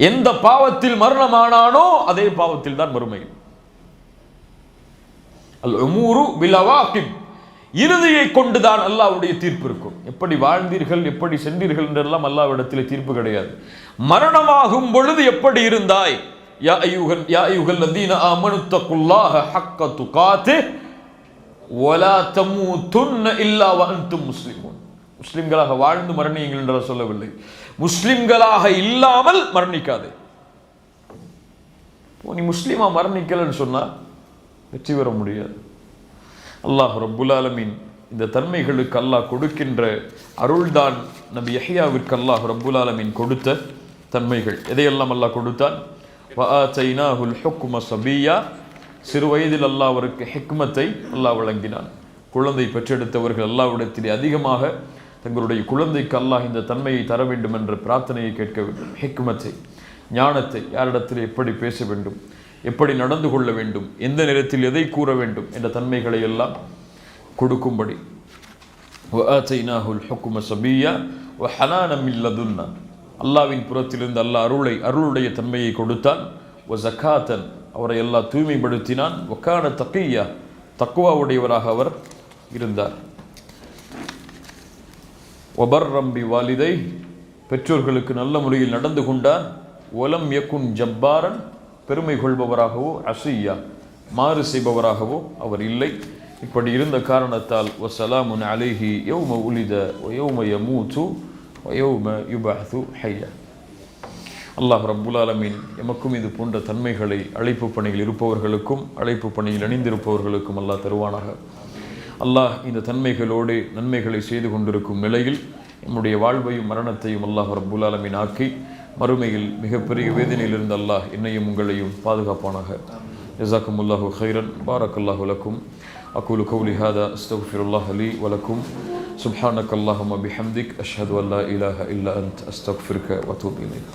எந்த பாவத்தில் மரணமானானோ அதே பாவத்தில் தான் மறுமையில். அல் உமூரு பில் அவாகிப், இறுதியை கொண்டுதான் அல்லாஹ்வுடைய தீர்ப்பு இருக்கும். எப்படி வாழ்ந்தீர்கள், எப்படி சென்றீர்கள் என்றெல்லாம் அல்லாஹ்விடத்திலே தீர்ப்பு கிடையாது. மரணமாகும் பொழுது எப்படி இருந்தாய், யா அய்யுஹல் லதீன ஆமனு தக்குல்லாஹ ஹக்க துகாத்திஹ் வலா தமூதுன்ன இல்லா வஅன்தும் முஸ்லிமூன். முஸ்லிம்களாக வாழ்ந்து மரணியுங்கள் என்று சொல்லவில்லை, முஸ்லிம்களாக இல்லாமல் மரணிக்காதே. நீ முஸ்லிமா மரணிக்கலன்னு சொன்னா வெற்றி பெற முடியாது. அல்லாஹ் ரப்புல் ஆலமீன் இந்த தன்மைகளுக்கு அல்லாஹ் கொடுக்கின்ற அருள்தான் நபி யஹ்யாவிற்கு அல்லாஹ் ரப்புல் ஆலமீன் கொடுத்த தன்மைகள். எதையெல்லாம் அல்லாஹ் கொடுத்தான்? வஆதைனாஹுல் ஹுக்ம சபியா, சிறு வயதில் அல்லாஹ் அவருக்கு ஹிக்மத்தை அல்லாஹ் வழங்கினான். குழந்தை பெற்றெடுத்தவர்கள் அல்லாஹ்விடத்திலே அதிகமாக தங்களுடைய குழந்தைக்கு அல்லாஹ் இந்த தன்மையை தர வேண்டும் என்ற பிரார்த்தனையை கேட்க வேண்டும். ஹிக்மத்தை, ஞானத்தை, யாரிடத்தில் எப்படி பேச வேண்டும், எப்படி நடந்து கொள்ள வேண்டும், எந்த நேரத்தில் எதை கூற வேண்டும் என்ற தன்மைகளை எல்லாம் கொடுக்கும்படி வஆதைனாஹுல் ஹுக்ம சபியா வஹனான மின் லதுன்னா, அல்லாஹ்வின் புறத்திலிருந்து அல்லாஹ் அருளுடைய தன்மையை கொடுத்தான். வஸகாத்தன், அவரை எல்லாம் தூய்மைப்படுத்தினான். வகான தகியா, தக்வாவுடையவராக அவர் இருந்தார். வபர்ரம் பிவாலிதை, பெற்றோர்களுக்கு நல்ல முறையில் நடந்து கொண்டார். வலம் யகுன் ஜப்பாரன், பெருமை கொள்பவராகவோ அசியா, மாறு செய்பவராகவோ அவர் இல்லை. இப்படி இருந்த காரணத்தால் வஸலாமுன் அலைஹி யௌம உலித வயௌம யமூது வயௌம யுபஅது ஹய்யா. அல்லாஹ் ரப்புல் ஆலமீன் எமக்கும் இது போன்ற தன்மைகளை அழைப்பு பணியில் இருப்பவர்களுக்கும் அழைப்பு பணியில் இணைந்திருப்பவர்களுக்கும் அல்லாஹ் தருவானாக. அல்லாஹ் இந்த தன்மைகளோடு நன்மைகளை செய்து கொண்டிருக்கும் நிலையில் நம்முடைய வாழ்வையும் மரணத்தையும் அல்லாஹ் ரப்புல் ஆலமீன் ஆக்கி மறுமையில் மிகப்பெரிய வேதனையிலிருந்து அல்லாஹ் என்னையும் உங்களையும் பாதுகாப்பானாக. ஜஸாக்குமுல்லாஹு கைரன். பாரக்கல்லாஹு லக்கும். அகூலு கௌலி ஹாதா அஸ்தக்ஃபிருல்லாஹ லீ வ லக்கும். சுப்ஹானக்கல்லாஹும்ம பிஹம்திக் அஷ்ஹது அன் லா இலாஹா இல்லா அன்த அஸ்தக்ஃபிருக வ அத்தூபு இலைக்.